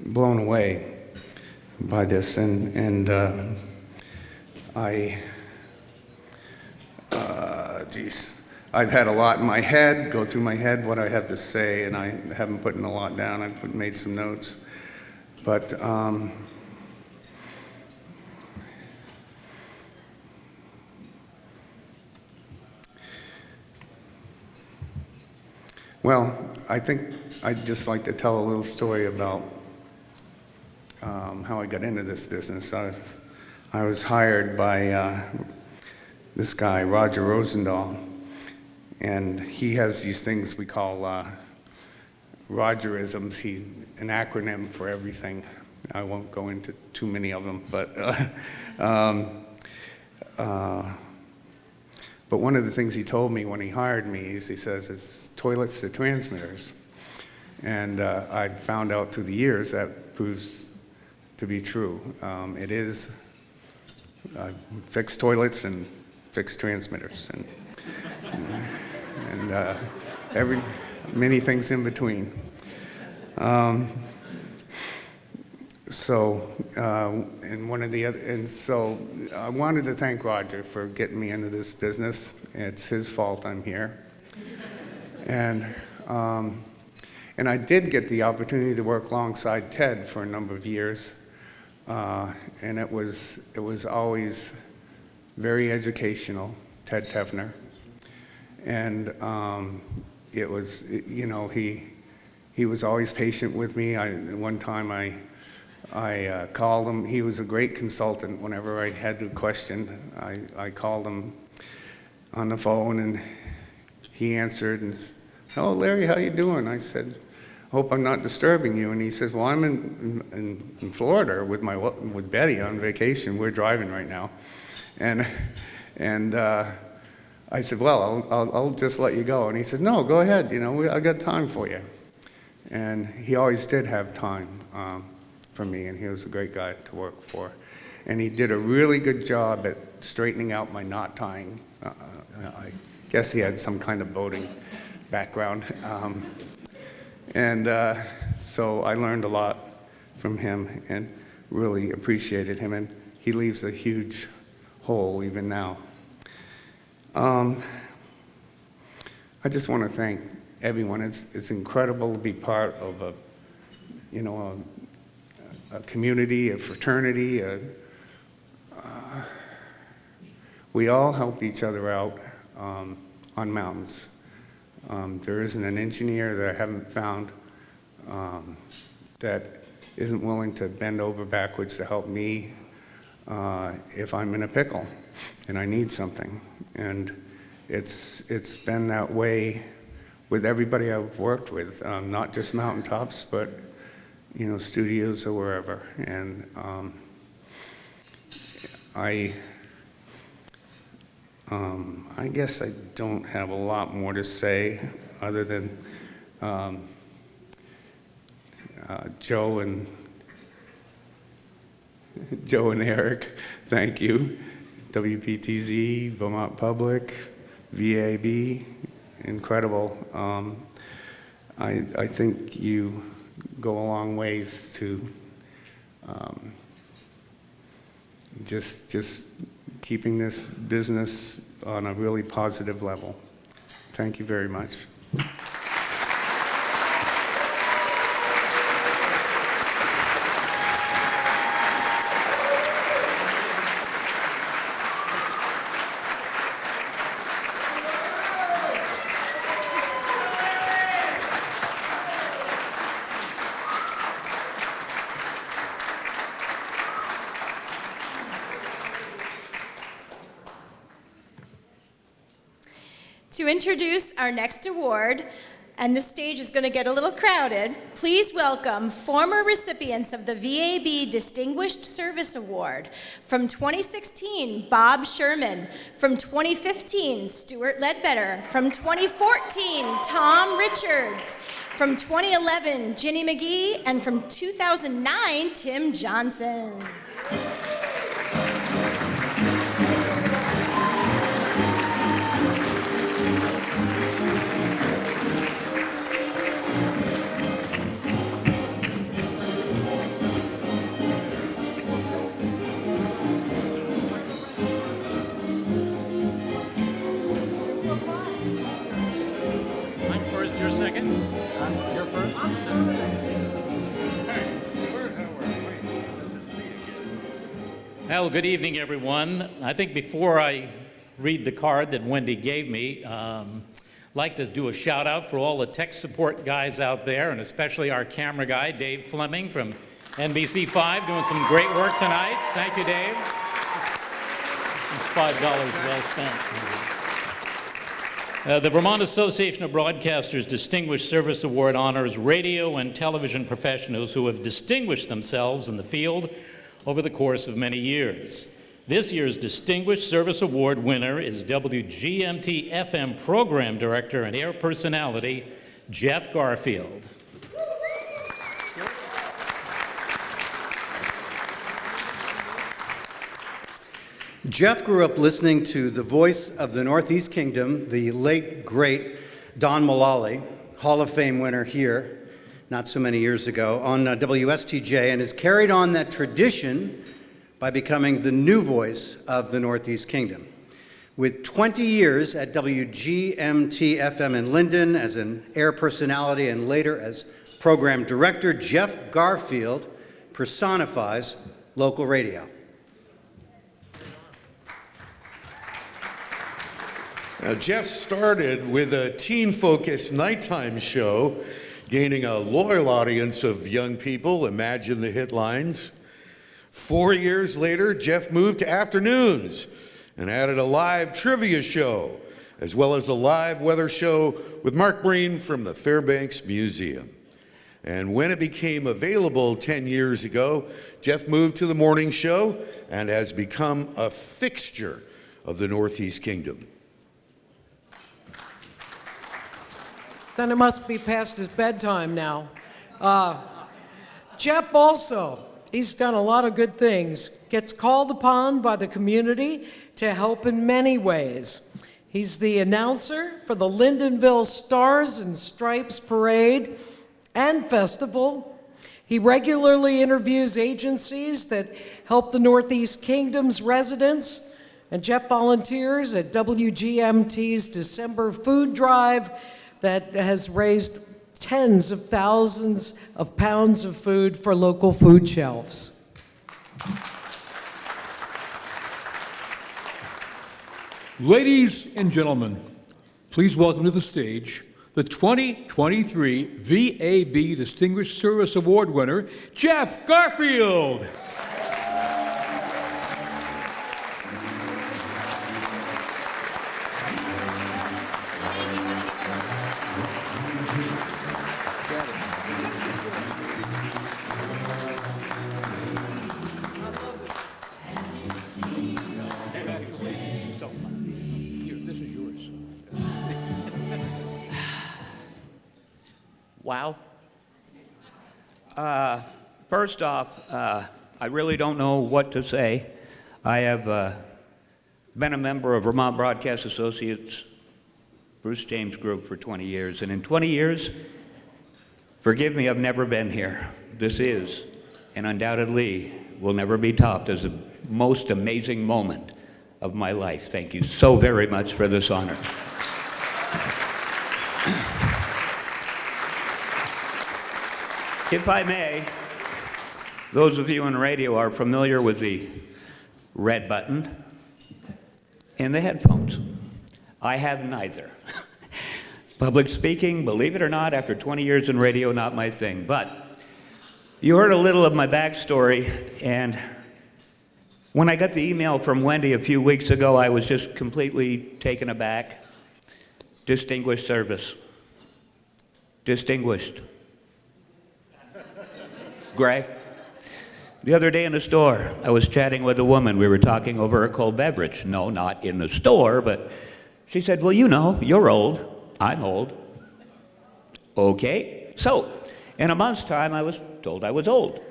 blown away by this, and I've had a lot in my head, go through my head what I have to say, and I haven't put a lot down. I've made some notes, but well, I think I'd just like to tell a little story about how I got into this business. I was hired by this guy, Roger Rosendahl, and he has these things we call Rogerisms. He's an acronym for everything. I won't go into too many of them, but one of the things he told me when he hired me is he says it's toilets to transmitters. And I found out through the years that proves to be true. It is fixed toilets and fixed transmitters, and many things in between. So I wanted to thank Roger for getting me into this business. It's his fault I'm here. And I did get the opportunity to work alongside Ted for a number of years. And it was always very educational, Ted Tefner. And it was, you know, he was always patient with me. One time I called him. He was a great consultant. Whenever I had a question, I called him on the phone, and he answered and said, "Oh, Larry, how you doing?" I said, "Hope I'm not disturbing you." And he says, "Well, I'm in Florida with Betty on vacation. We're driving right now." And I said, "Well, I'll just let you go." And he says, "No, go ahead. You know, I got time for you." And he always did have time for me, and he was a great guy to work for. And he did a really good job at straightening out my knot tying. I guess he had some kind of boating background. So I learned a lot from him and really appreciated him, and he leaves a huge hole even now. I just want to thank everyone. It's incredible to be part of a community, a fraternity. We all help each other out on mountains. There isn't an engineer that I haven't found that isn't willing to bend over backwards to help me if I'm in a pickle and I need something. And it's been that way with everybody I've worked with, not just mountaintops, but studios or wherever. And I guess I don't have a lot more to say other than Joe and Eric, thank you. WPTZ, Vermont Public, VAB, incredible. I think you go a long ways to just keeping this business on a really positive level. Thank you very much. To introduce our next award, and the stage is going to get a little crowded, please welcome former recipients of the VAB Distinguished Service Award. From 2016, Bob Sherman. From 2015, Stuart Ledbetter. From 2014, Tom Richards. From 2011, Ginny McGee. And from 2009, Tim Johnson. Well, good evening, everyone. I think before I read the card that Wendy gave me, I'd like to do a shout out for all the tech support guys out there, and especially our camera guy, Dave Fleming from NBC5, doing some great work tonight. Thank you, Dave. It's $5 well spent. The Vermont Association of Broadcasters Distinguished Service Award honors radio and television professionals who have distinguished themselves in the field over the course of many years. This year's Distinguished Service Award winner is WGMT FM Program Director and Air Personality, Jeff Garfield. Jeff grew up listening to the voice of the Northeast Kingdom, the late, great Don Mullally, Hall of Fame winner here, not so many years ago, on WSTJ, and has carried on that tradition by becoming the new voice of the Northeast Kingdom. With 20 years at WGMT FM in Linden as an air personality and later as program director, Jeff Garfield personifies local radio. Now, Jeff started with a teen-focused nighttime show, gaining a loyal audience of young people. Imagine the headlines. 4 years later, Jeff moved to afternoons and added a live trivia show, as well as a live weather show with Mark Breen from the Fairbanks Museum. And when it became available 10 years ago, Jeff moved to the morning show and has become a fixture of the Northeast Kingdom. Then it must be past his bedtime now. Jeff also, he's done a lot of good things, gets called upon by the community to help in many ways. He's the announcer for the Lyndonville Stars and Stripes Parade and Festival. He regularly interviews agencies that help the Northeast Kingdom's residents, and Jeff volunteers at WGMT's December food drive that has raised tens of thousands of pounds of food for local food shelves. Ladies and gentlemen, please welcome to the stage the 2023 VAB Distinguished Service Award winner, Jeff Garfield. Wow. First off, I really don't know what to say. I have been a member of Vermont Broadcast Associates, Bruce James Group for 20 years. And in 20 years, forgive me, I've never been here. This is, and undoubtedly will never be topped as the most amazing moment of my life. Thank you so very much for this honor. If I may, those of you on radio are familiar with the red button and the headphones. I have neither. Public speaking, believe it or not, after 20 years in radio, not my thing. But you heard a little of my backstory, and when I got the email from Wendy a few weeks ago, I was just completely taken aback. Distinguished service. distinguished. Gray. The other day in the store, I was chatting with a woman. We were talking over a cold beverage. No, not in the store, but she said, well, you know, you're old. I'm old. Okay. So, in a month's time, I was told I was old.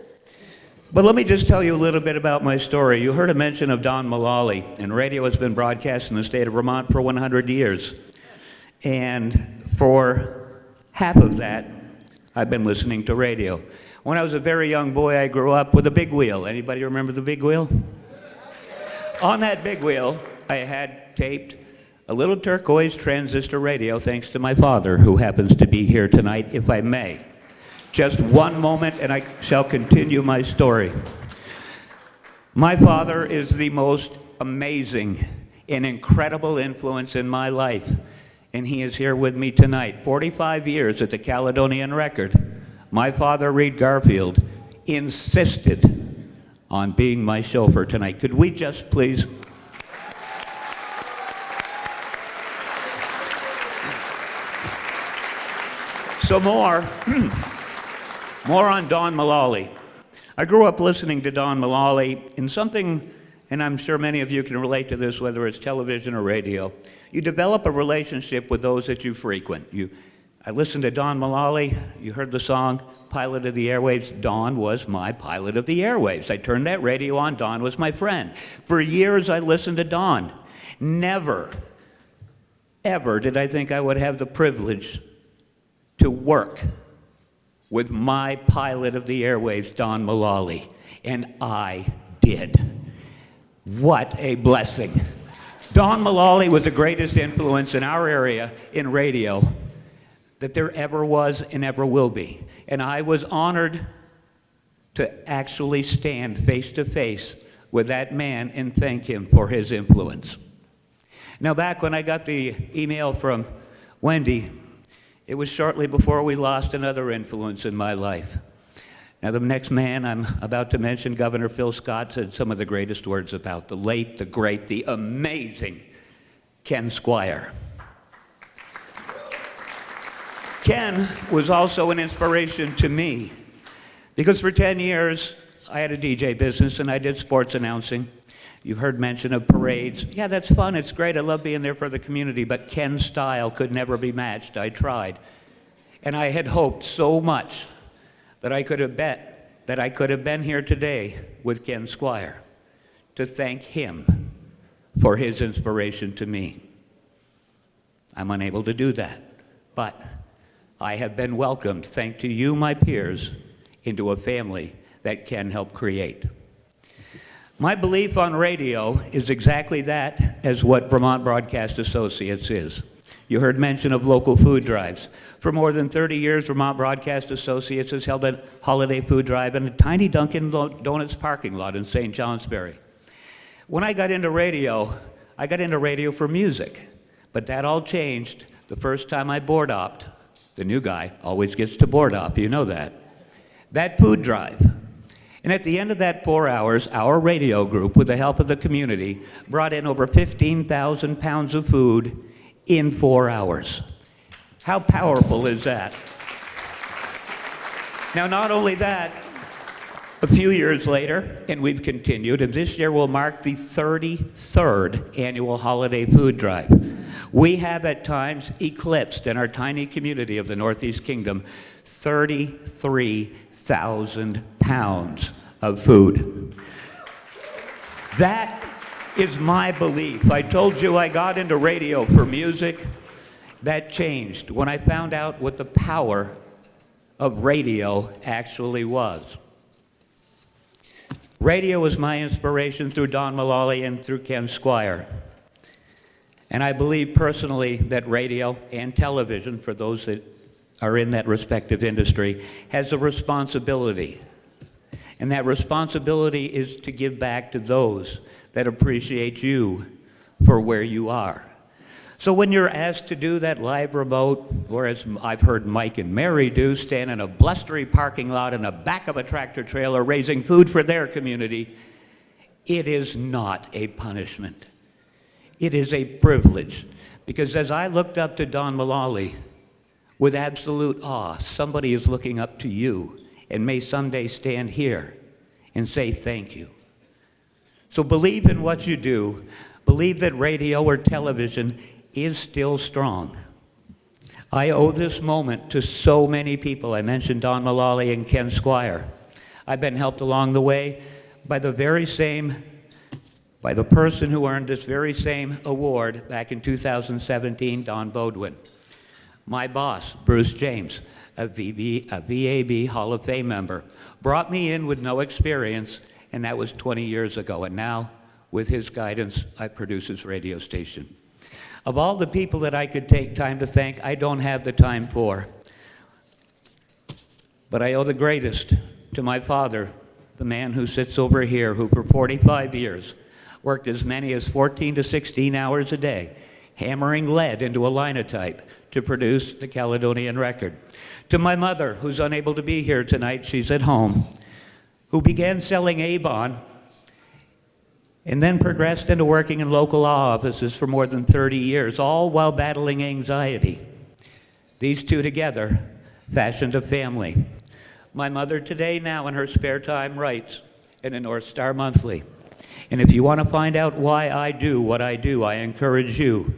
But let me just tell you a little bit about my story. You heard a mention of Don Mullally, and radio has been broadcast in the state of Vermont for 100 years. And for half of that, I've been listening to radio. When I was a very young boy, I grew up with a big wheel. Anybody remember the big wheel? On that big wheel, I had taped a little turquoise transistor radio, thanks to my father, who happens to be here tonight, if I may. Just one moment, and I shall continue my story. My father is the most amazing and incredible influence in my life, and he is here with me tonight. 45 years at the Caledonian Record. My father, Reed Garfield, insisted on being my chauffeur tonight. Could we just please? So more on Don Mullally. I grew up listening to Don Mullally in something, and I'm sure many of you can relate to this, whether it's television or radio. You develop a relationship with those that you frequent. I listened to Don Mullally. You heard the song, Pilot of the Airwaves. Don was my pilot of the airwaves. I turned that radio on. Don was my friend. For years, I listened to Don. Never, ever did I think I would have the privilege to work with my pilot of the airwaves, Don Mullally. And I did. What a blessing. Don Mullally was the greatest influence in our area in radio that there ever was and ever will be. And I was honored to actually stand face to face with that man and thank him for his influence. Now, back when I got the email from Wendy, it was shortly before we lost another influence in my life. Now, the next man I'm about to mention, Governor Phil Scott, said some of the greatest words about the late, the great, the amazing Ken Squire. Ken was also an inspiration to me because for 10 years I had a DJ business and I did sports announcing. You've heard mention of parades. Yeah, that's fun. It's great. I love being there for the community, but Ken's style could never be matched. I tried. And I had hoped so much that I could have bet that I could have been here today with Ken Squire to thank him for his inspiration to me. I'm unable to do that, but I have been welcomed, thanks to you, my peers, into a family that Ken helped create. My belief on radio is exactly that as what Vermont Broadcast Associates is. You heard mention of local food drives. For more than 30 years, Vermont Broadcast Associates has held a holiday food drive in a tiny Dunkin' Donuts parking lot in St. Johnsbury. When I got into radio for music, but that all changed the first time I board opped. The new guy always gets to board op, you know that. That food drive. And at the end of that 4 hours, our radio group, with the help of the community, brought in over 15,000 pounds of food in 4 hours. How powerful is that? Now, not only that, a few years later, and we've continued, and this year will mark the 33rd annual holiday food drive. We have at times eclipsed in our tiny community of the Northeast Kingdom 33,000 pounds of food. That is my belief. I told you I got into radio for music. That changed when I found out what the power of radio actually was. Radio was my inspiration through Don Mullally and through Ken Squire. And I believe personally that radio and television, for those that are in that respective industry, has a responsibility. And that responsibility is to give back to those that appreciate you for where you are. So when you're asked to do that live remote, or as I've heard Mike and Mary do, stand in a blustery parking lot in the back of a tractor trailer raising food for their community, it is not a punishment. It is a privilege. Because as I looked up to Don Mullally, with absolute awe. Somebody is looking up to you and may someday stand here and say thank you. So believe in what you do. Believe that radio or television is still strong. I owe this moment to so many people. I mentioned Don Mullally and Ken Squire. I've been helped along the way by the person who earned this very same award back in 2017, Don Bodwin. My boss, Bruce James, a VAB Hall of Fame member, brought me in with no experience, and that was 20 years ago. And now, with his guidance, I produce his radio station. Of all the people that I could take time to thank, I don't have the time for. But I owe the greatest to my father, the man who sits over here, who for 45 years worked as many as 14 to 16 hours a day, hammering lead into a linotype to produce the Caledonian Record. To my mother, who's unable to be here tonight, she's at home, who began selling Avon and then progressed into working in local law offices for more than 30 years, all while battling anxiety. These two together fashioned a family. My mother today, now in her spare time, writes in the North Star Monthly. And if you want to find out why I do what I do, I encourage you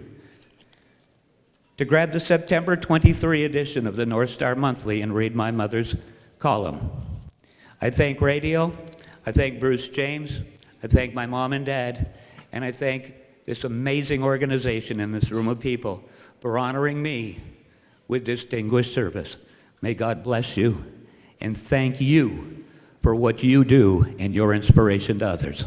to grab the September 23 edition of the North Star Monthly and read my mother's column. I thank radio, I thank Bruce James, I thank my mom and dad, and I thank this amazing organization and this room of people for honoring me with distinguished service. May God bless you, and thank you for what you do and your inspiration to others.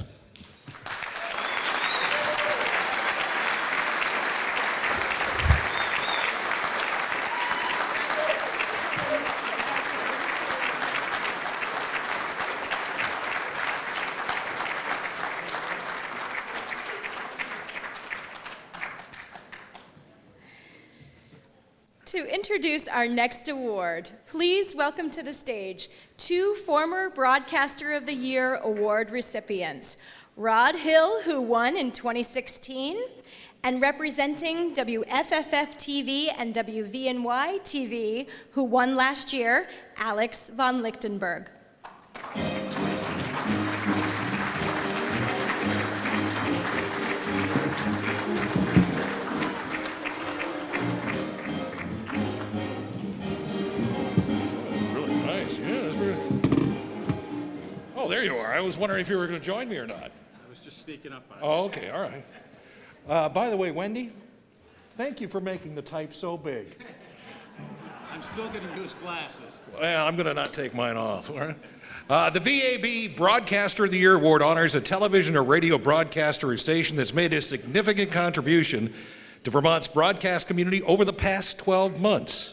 To introduce our next award, please welcome to the stage two former Broadcaster of the Year award recipients, Rod Hill, who won in 2016, and representing WFFF-TV and WVNY-TV, who won last year, Alex von Lichtenberg. Oh, there you are. I was wondering if you were going to join me or not. I was just sneaking up on you. Oh, okay, all right. By the way, Wendy, thank you for making the type so big. I'm still going to use glasses. Well, I'm going to not take mine off. All right. The VAB Broadcaster of the Year Award honors a television or radio broadcaster or station that's made a significant contribution to Vermont's broadcast community over the past 12 months.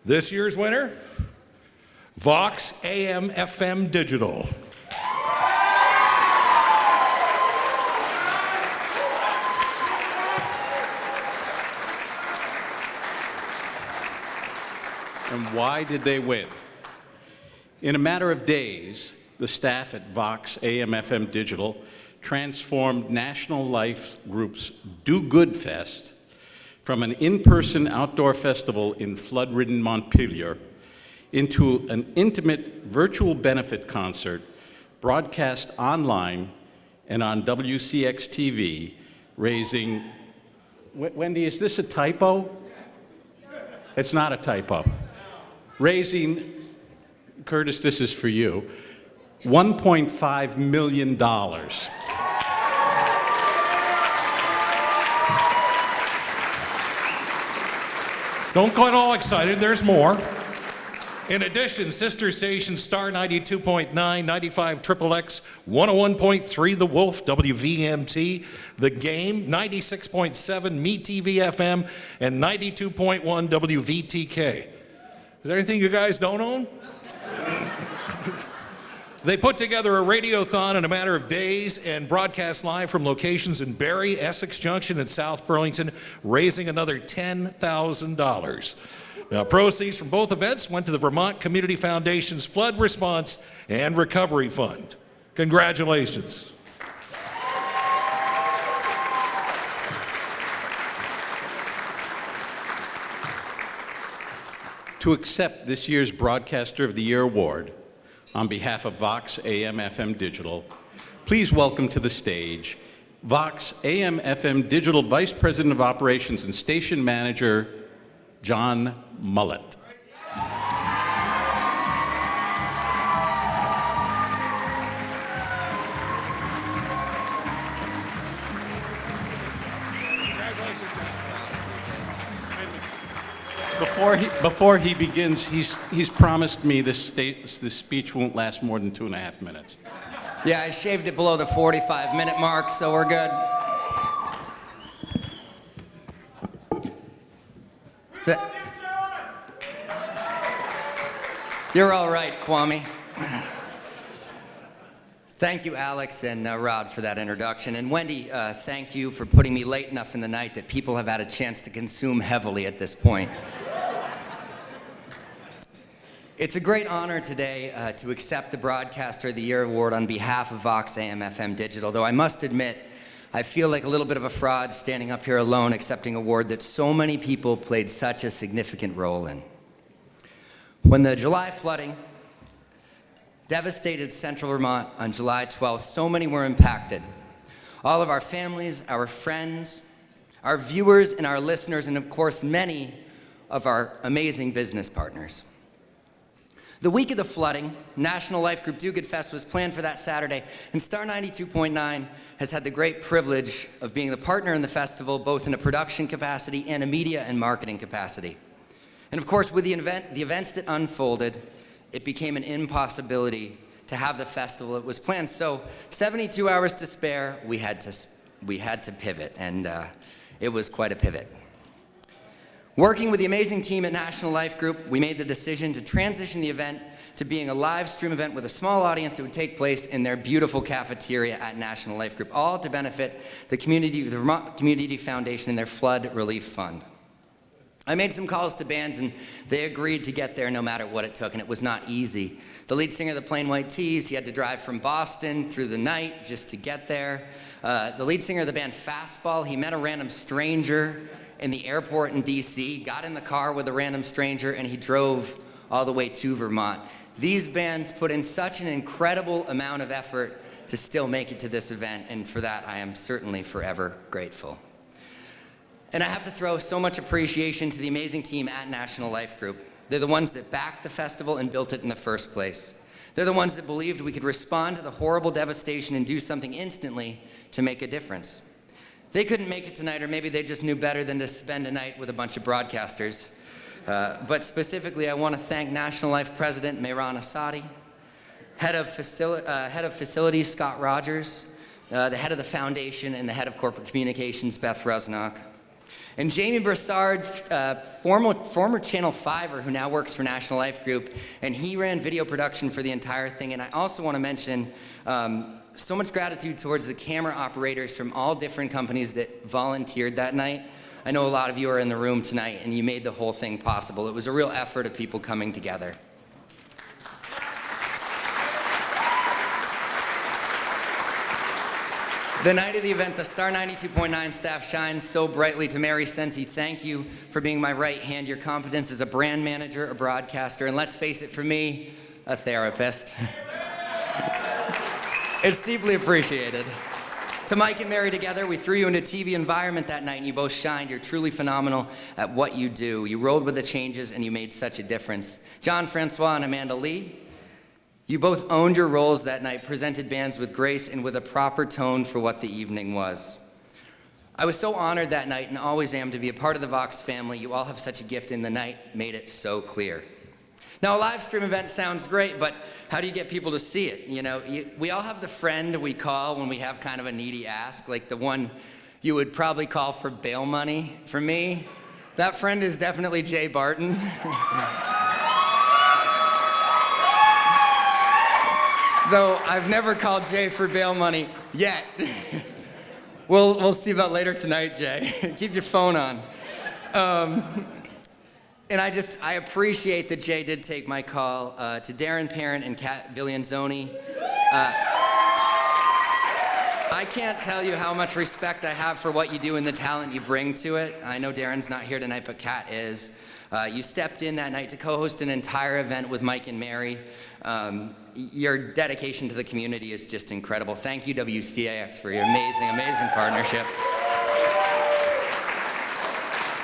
This year's winner, Vox AM FM Digital. And why did they win? In a matter of days, the staff at Vox AM/FM Digital transformed National Life Group's Do Good Fest from an in-person outdoor festival in flood-ridden Montpelier into an intimate virtual benefit concert broadcast online and on WCX-TV, raising... Wendy, is this a typo? It's not a typo. Raising, Curtis, this is for you, $1.5 million. Don't get all excited, there's more. In addition, sister stations Star 92.9, 95 XXX, 101.3 The Wolf, WVMT, The Game, 96.7 MeTV FM, and 92.1 WVTK. Is there anything you guys don't own? They put together a radiothon in a matter of days and broadcast live from locations in Barrie, Essex Junction, and South Burlington, raising another $10,000. Now, proceeds from both events went to the Vermont Community Foundation's Flood Response and Recovery Fund. Congratulations. To accept this year's Broadcaster of the Year award, on behalf of Vox AM FM Digital, please welcome to the stage Vox AM FM Digital Vice President of Operations and Station Manager, John Mullett. Before he begins, he's promised me this speech won't last more than 2.5 minutes. Yeah, I shaved it below the 45-minute mark, so we're good. You're all right, Kwame. Thank you, Alex and Rod, for that introduction. And Wendy, thank you for putting me late enough in the night that people have had a chance to consume heavily at this point. It's a great honor today to accept the Broadcaster of the Year award on behalf of Vox AM FM Digital, though I must admit, I feel like a little bit of a fraud standing up here alone accepting an award that so many people played such a significant role in. When the July flooding devastated central Vermont on July 12th, so many were impacted. All of our families, our friends, our viewers and our listeners, and of course, many of our amazing business partners. The week of the flooding, National Life Group Do Good Fest was planned for that Saturday, and Star 92.9 has had the great privilege of being the partner in the festival, both in a production capacity and a media and marketing capacity. And of course, with the events that unfolded, it became an impossibility to have the festival that was planned. So 72 hours to spare, we had to pivot, and it was quite a pivot. Working with the amazing team at National Life Group, we made the decision to transition the event to being a live stream event with a small audience that would take place in their beautiful cafeteria at National Life Group, all to benefit the Vermont Community Foundation and their flood relief fund. I made some calls to bands, and they agreed to get there no matter what it took, and it was not easy. The lead singer of the Plain White T's, he had to drive from Boston through the night just to get there. The lead singer of the band Fastball, he met a random stranger in the airport in DC, got in the car with a random stranger, and he drove all the way to Vermont. These bands put in such an incredible amount of effort to still make it to this event, and for that I am certainly forever grateful. And I have to throw so much appreciation to the amazing team at National Life Group. They're the ones that backed the festival and built it in the first place. They're the ones that believed we could respond to the horrible devastation and do something instantly to make a difference. They couldn't make it tonight, or maybe they just knew better than to spend a night with a bunch of broadcasters. But specifically, I want to thank National Life President Mehran Asadi, head of facilities Scott Rogers, the head of the foundation, and the head of corporate communications Beth Rusnock. And Jamie Broussard, former Channel 5er who now works for National Life Group, and he ran video production for the entire thing. And I also want to mention so much gratitude towards the camera operators from all different companies that volunteered that night. I know a lot of you are in the room tonight, and you made the whole thing possible. It was a real effort of people coming together. The night of the event, the Star 92.9 staff shines so brightly. To Mary Sensi, thank you for being my right hand. Your competence as a brand manager, a broadcaster, and let's face it, for me, a therapist. It's deeply appreciated. To Mike and Mary together, we threw you into a TV environment that night, and you both shined. You're truly phenomenal at what you do. You rolled with the changes, and you made such a difference. John Francois and Amanda Lee, you both owned your roles that night, presented bands with grace and with a proper tone for what the evening was. I was so honored that night, and always am, to be a part of the Vox family. You all have such a gift, and the night made it so clear. Now, a live stream event sounds great, but how do you get people to see it? You know, we all have the friend we call when we have kind of a needy ask, like the one you would probably call for bail money. For me, that friend is definitely Jay Barton. Though I've never called Jay for bail money yet. We'll see about later tonight, Jay. Keep your phone on. And I appreciate that Jay did take my call. To Darren Parent and Kat Villanzoni, I can't tell you how much respect I have for what you do and the talent you bring to it. I know Darren's not here tonight, but Kat is. You stepped in that night to co-host an entire event with Mike and Mary. Your dedication to the community is just incredible. Thank you, WCAX, for your amazing, amazing partnership.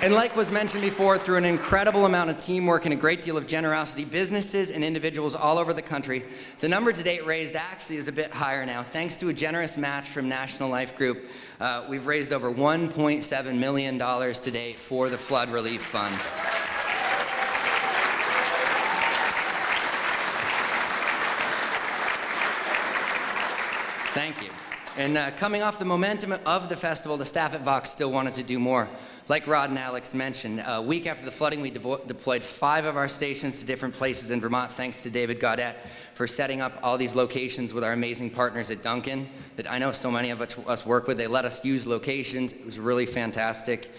And like was mentioned before, through an incredible amount of teamwork and a great deal of generosity, businesses and individuals all over the country, the number to date raised actually is a bit higher now. Thanks to a generous match from National Life Group, we've raised over $1.7 million to date for the Flood Relief Fund. Thank you. And coming off the momentum of the festival, the staff at Vox still wanted to do more. Like Rod and Alex mentioned, a week after the flooding, we deployed 5 of our stations to different places in Vermont, thanks to David Gaudette for setting up all these locations with our amazing partners at Duncan that I know so many of us work with. They let us use locations. It was really fantastic.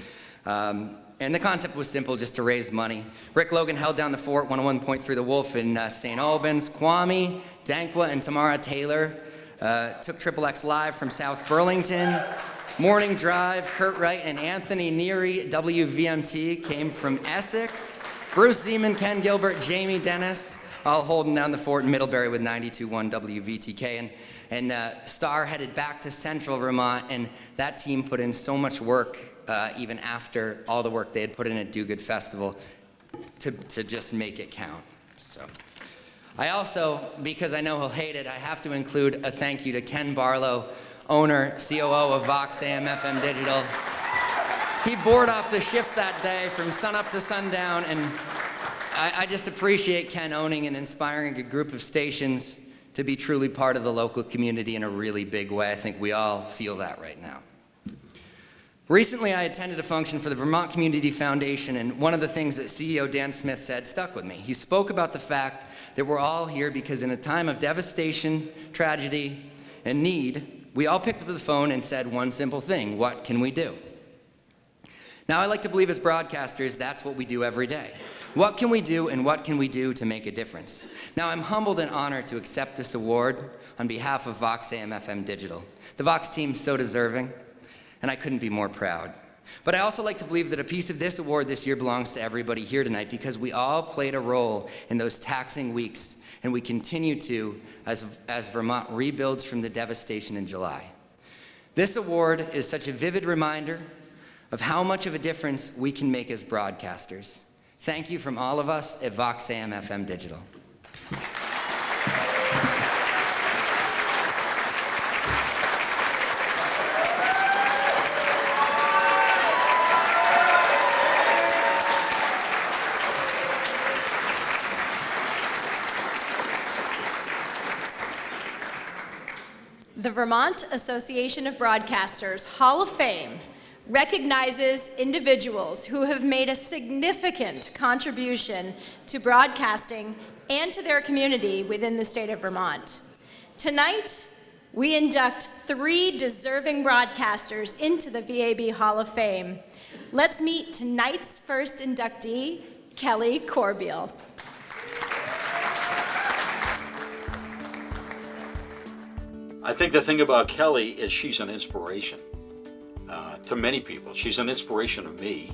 And the concept was simple, just to raise money. Rick Logan held down the fort, 101.3 The Wolf in St. Albans. Kwame, Dankwa, and Tamara Taylor took XXX live from South Burlington. Morning Drive, Kurt Wright and Anthony Neary, WVMT, came from Essex. Bruce Zeman, Ken Gilbert, Jamie Dennis, all holding down the fort in Middlebury with 92.1 WVTK. And Star headed back to Central Vermont, and that team put in so much work, even after all the work they had put in at Do Good Festival, to just make it count. So, I also, because I know he'll hate it, I have to include a thank you to Ken Barlow, owner, COO of Vox AM/FM Digital. He bored off the shift that day from sunup to sundown, and I just appreciate Ken owning and inspiring a group of stations to be truly part of the local community in a really big way. I think we all feel that right now. Recently, I attended a function for the Vermont Community Foundation, and one of the things that CEO Dan Smith said stuck with me. He spoke about the fact that we're all here because in a time of devastation, tragedy, and need, we all picked up the phone and said one simple thing: what can we do? Now, I like to believe as broadcasters, that's what we do every day. What can we do, and what can we do to make a difference? Now, I'm humbled and honored to accept this award on behalf of Vox AM/FM Digital. The Vox team's so deserving, and I couldn't be more proud. But I also like to believe that a piece of this award this year belongs to everybody here tonight, because we all played a role in those taxing weeks, and we continue to as Vermont rebuilds from the devastation in July. This award is such a vivid reminder of how much of a difference we can make as broadcasters. Thank you from all of us at Vox AM/FM Digital. The Vermont Association of Broadcasters Hall of Fame recognizes individuals who have made a significant contribution to broadcasting and to their community within the state of Vermont. Tonight, we induct 3 deserving broadcasters into the VAB Hall of Fame. Let's meet tonight's first inductee, Kelly Corbeil. I think the thing about Kelly is she's an inspiration to many people. She's an inspiration to me.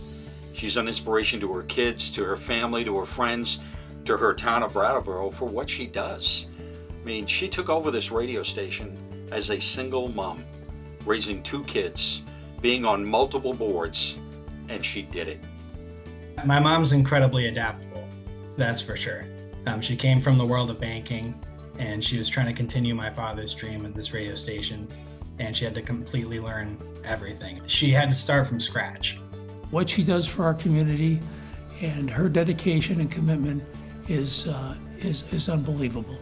She's an inspiration to her kids, to her family, to her friends, to her town of Brattleboro for what she does. I mean, she took over this radio station as a single mom, raising 2 kids, being on multiple boards, and she did it. My mom's incredibly adaptable, that's for sure. She came from the world of banking, and she was trying to continue my father's dream at this radio station, and she had to completely learn everything. She had to start from scratch. What she does for our community and her dedication and commitment is unbelievable.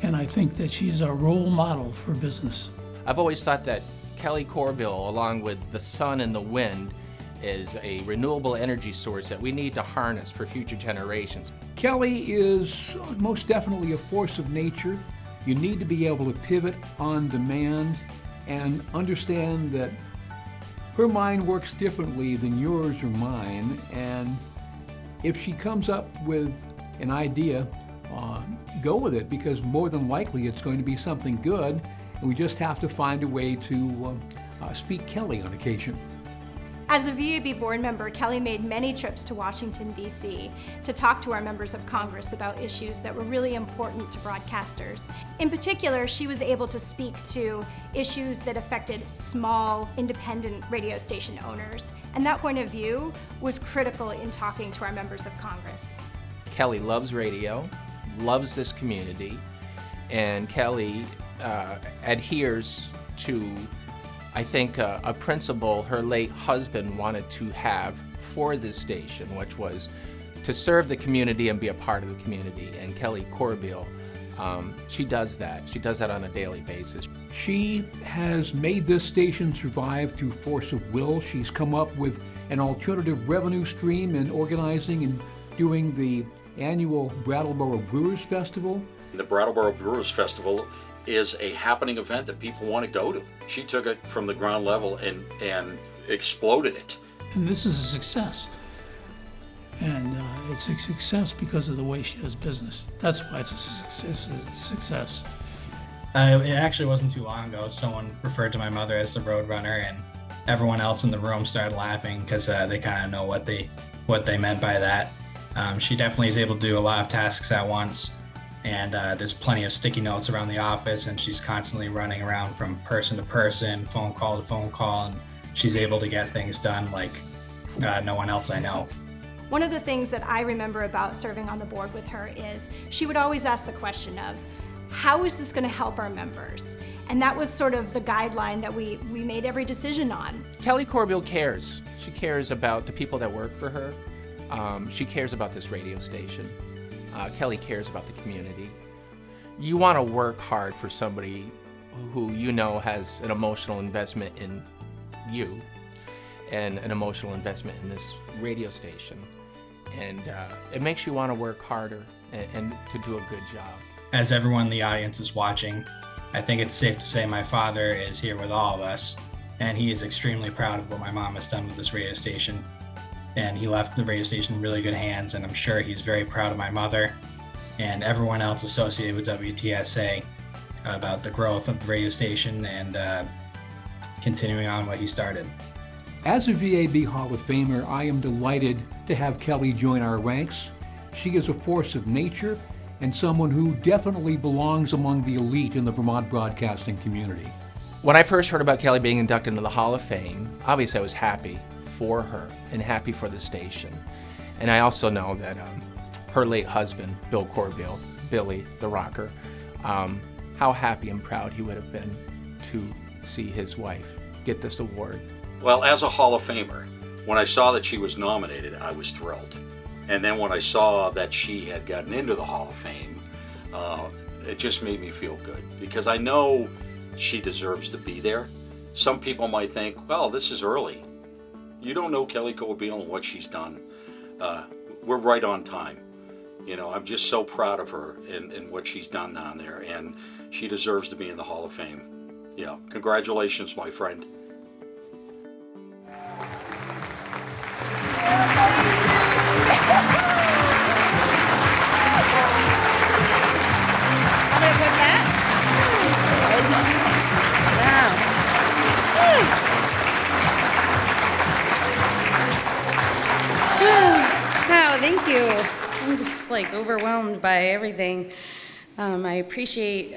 And I think that she is a role model for business. I've always thought that Kelly Corbeil, along with the sun and the wind, is a renewable energy source that we need to harness for future generations. Kelly is most definitely a force of nature. You need to be able to pivot on demand and understand that her mind works differently than yours or mine, and if she comes up with an idea, go with it, because more than likely it's going to be something good, and we just have to find a way to speak Kelly on occasion. As a VAB board member, Kelly made many trips to Washington, D.C. to talk to our members of Congress about issues that were really important to broadcasters. In particular, she was able to speak to issues that affected small, independent radio station owners, and that point of view was critical in talking to our members of Congress. Kelly loves radio, loves this community, and Kelly adheres to, I think, a principle her late husband wanted to have for this station, which was to serve the community and be a part of the community. And Kelly Corbeil, she does that. She does that on a daily basis. She has made this station survive through force of will. She's come up with an alternative revenue stream in organizing and doing the annual Brattleboro Brewers Festival. The Brattleboro Brewers Festival is a happening event that people want to go to. She took it from the ground level and exploded it. And this is a success. And it's a success because of the way she does business. That's why it's a success. It actually wasn't too long ago. Someone referred to my mother as the Roadrunner, and everyone else in the room started laughing because they kind of know what they meant by that. She definitely is able to do a lot of tasks at once. And there's plenty of sticky notes around the office, and she's constantly running around from person to person, phone call to phone call, and she's able to get things done like no one else I know. One of the things that I remember about serving on the board with her is she would always ask the question of, how is this going to help our members? And that was sort of the guideline that we made every decision on. Kelly Corbeil cares. She cares about the people that work for her. She cares about this radio station. Kelly cares about the community. You want to work hard for somebody who you know has an emotional investment in you and an emotional investment in this radio station. And it makes you want to work harder and to do a good job. As everyone in the audience is watching, I think it's safe to say my father is here with all of us, and he is extremely proud of what my mom has done with this radio station. And he left the radio station in really good hands, and I'm sure he's very proud of my mother and everyone else associated with WTSA about the growth of the radio station and continuing on what he started. As a VAB Hall of Famer, I am delighted to have Kelly join our ranks. She is a force of nature and someone who definitely belongs among the elite in the Vermont broadcasting community. When I first heard about Kelly being inducted into the Hall of Fame, obviously I was happy for her and happy for the station. And I also know that her late husband, Bill Corbeil, Billy the Rocker, how happy and proud he would have been to see his wife get this award. Well, as a Hall of Famer, when I saw that she was nominated, I was thrilled. And then when I saw that she had gotten into the Hall of Fame, it just made me feel good because I know she deserves to be there. Some people might think, well, this is early. You don't know Kelly Corbeil and what she's done. We're right on time. You know, I'm just so proud of her and what she's done down there, and she deserves to be in the Hall of Fame. Yeah, congratulations, my friend. Wow, thank you. I'm just like overwhelmed by everything. I appreciate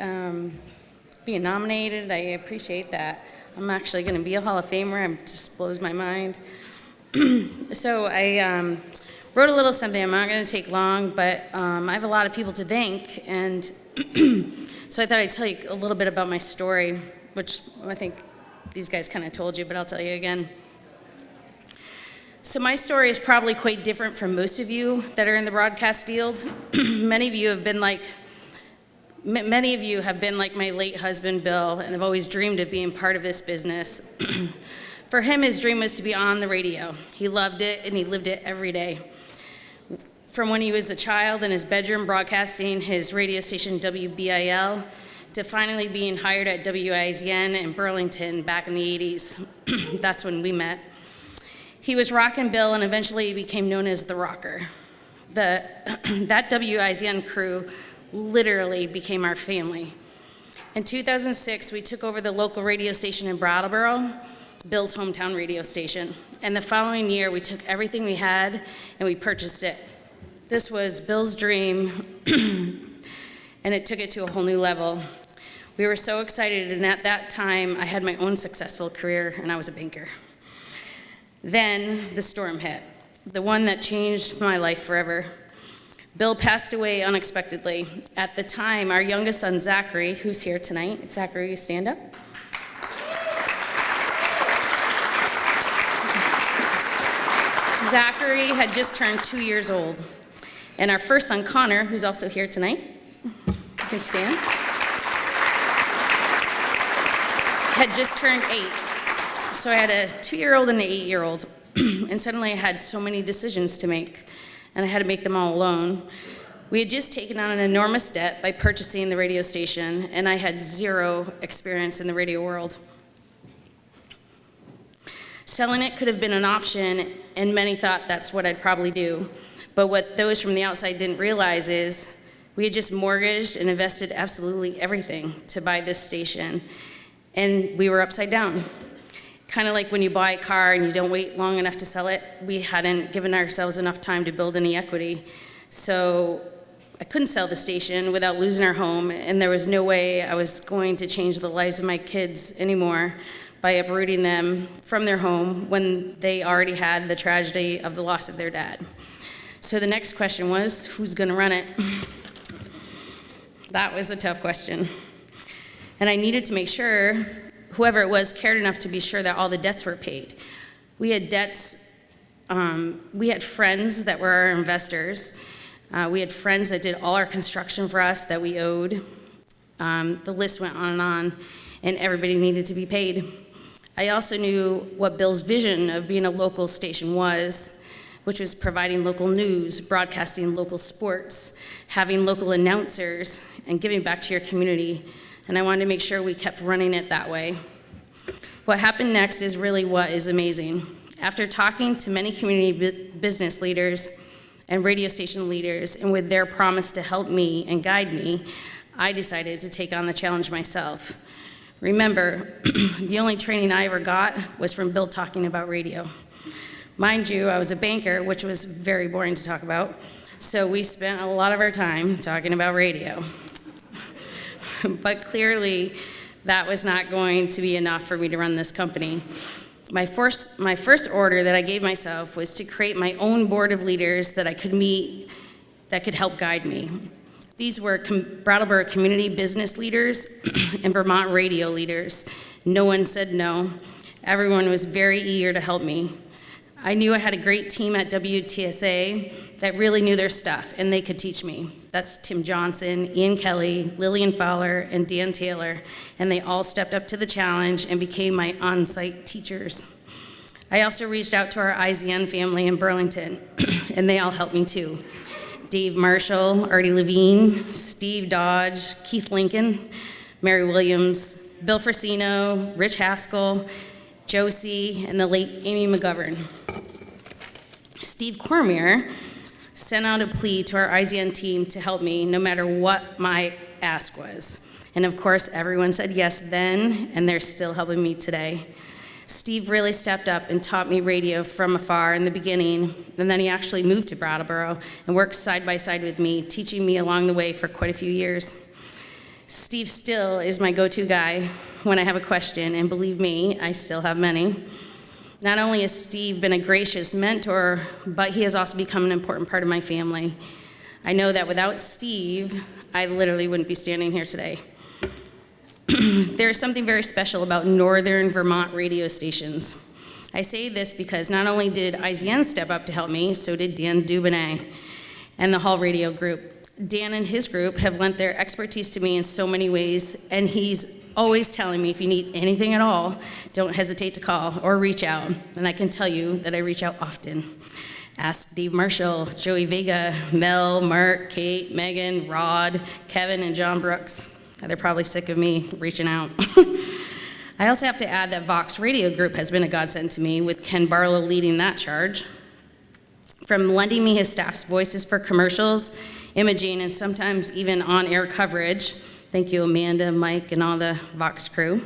being nominated. I appreciate that I'm actually going to be a Hall of Famer. It just blows my mind. So I wrote a little something. I'm not going to take long, but I have a lot of people to thank, and so I thought I'd tell you a little bit about my story, which I think these guys kind of told you, but I'll tell you again. So my story is probably quite different from most of you that are in the broadcast field. Many of you have been like my late husband, Bill, and have always dreamed of being part of this business. For him, his dream was to be on the radio. He loved it, and he lived it every day. From when he was a child in his bedroom broadcasting his radio station WBIL, to finally being hired at WIZN in Burlington back in the 80s. That's when we met. He was Rockin' Bill, and eventually he became known as the Rocker. That WIZN crew literally became our family. In 2006, we took over the local radio station in Brattleboro, Bill's hometown radio station. And the following year, we took everything we had and we purchased it. This was Bill's dream, and it took it to a whole new level. We were so excited, and at that time, I had my own successful career, and I was a banker. Then the storm hit, the one that changed my life forever. Bill passed away unexpectedly. At the time, our youngest son, Zachary, who's here tonight. Zachary, you stand up. Zachary had just turned 2 years old. And our first son, Connor, who's also here tonight, you can stand, had just turned 8. So I had a 2-year-old and an 8-year-old. And suddenly I had so many decisions to make, and I had to make them all alone. We had just taken on an enormous debt by purchasing the radio station, and I had 0 experience in the radio world. Selling it could have been an option, and many thought that's what I'd probably do. But what those from the outside didn't realize is we had just mortgaged and invested absolutely everything to buy this station, and we were upside down. Kind of like when you buy a car and you don't wait long enough to sell it. We hadn't given ourselves enough time to build any equity. So I couldn't sell the station without losing our home, and there was no way I was going to change the lives of my kids anymore by uprooting them from their home when they already had the tragedy of the loss of their dad. So the next question was, who's gonna run it? That was a tough question. And I needed to make sure whoever it was cared enough to be sure that all the debts were paid. We had debts, we had friends that were our investors. We had friends that did all our construction for us that we owed. The list went on, and everybody needed to be paid. I also knew what Bill's vision of being a local station was, which was providing local news, broadcasting local sports, having local announcers, and giving back to your community. And I wanted to make sure we kept running it that way. What happened next is really what is amazing. After talking to many community business leaders and radio station leaders, and with their promise to help me and guide me, I decided to take on the challenge myself. Remember, the only training I ever got was from Bill talking about radio. Mind you, I was a banker, which was very boring to talk about, so we spent a lot of our time talking about radio. But clearly, that was not going to be enough for me to run this company. My first order that I gave myself was to create my own board of leaders that I could meet that could help guide me. These were Brattleboro community business leaders and Vermont radio leaders. No one said no. Everyone was very eager to help me. I knew I had a great team at WTSA that really knew their stuff, and they could teach me. That's Tim Johnson, Ian Kelly, Lillian Fowler, and Dan Taylor, and they all stepped up to the challenge and became my on-site teachers. I also reached out to our IZN family in Burlington, and they all helped me too. Dave Marshall, Artie Levine, Steve Dodge, Keith Lincoln, Mary Williams, Bill Frasino, Rich Haskell, Josie, and the late Amy McGovern. Steve Cormier sent out a plea to our IZN team to help me no matter what my ask was. And of course, everyone said yes then, and they're still helping me today. Steve really stepped up and taught me radio from afar in the beginning, and then he actually moved to Brattleboro and worked side by side with me, teaching me along the way for quite a few years. Steve still is my go-to guy when I have a question, and believe me, I still have many. Not only has Steve been a gracious mentor, but he has also become an important part of my family. I know that without Steve, I literally wouldn't be standing here today. There is something very special about northern Vermont radio stations. I say this because not only did IZN step up to help me, so did Dan Dubonnet and the Hall Radio Group. Dan and his group have lent their expertise to me in so many ways, and he's always telling me if you need anything at all, don't hesitate to call or reach out. And I can tell you that I reach out often. Ask Dave Marshall, Joey Vega, Mel, Mark, Kate, Megan, Rod, Kevin, and John Brooks. They're probably sick of me reaching out. I also have to add that Vox Radio Group has been a godsend to me, with Ken Barlow leading that charge. From lending me his staff's voices for commercials, imaging, and sometimes even on-air coverage, thank you, Amanda, Mike, and all the Vox crew,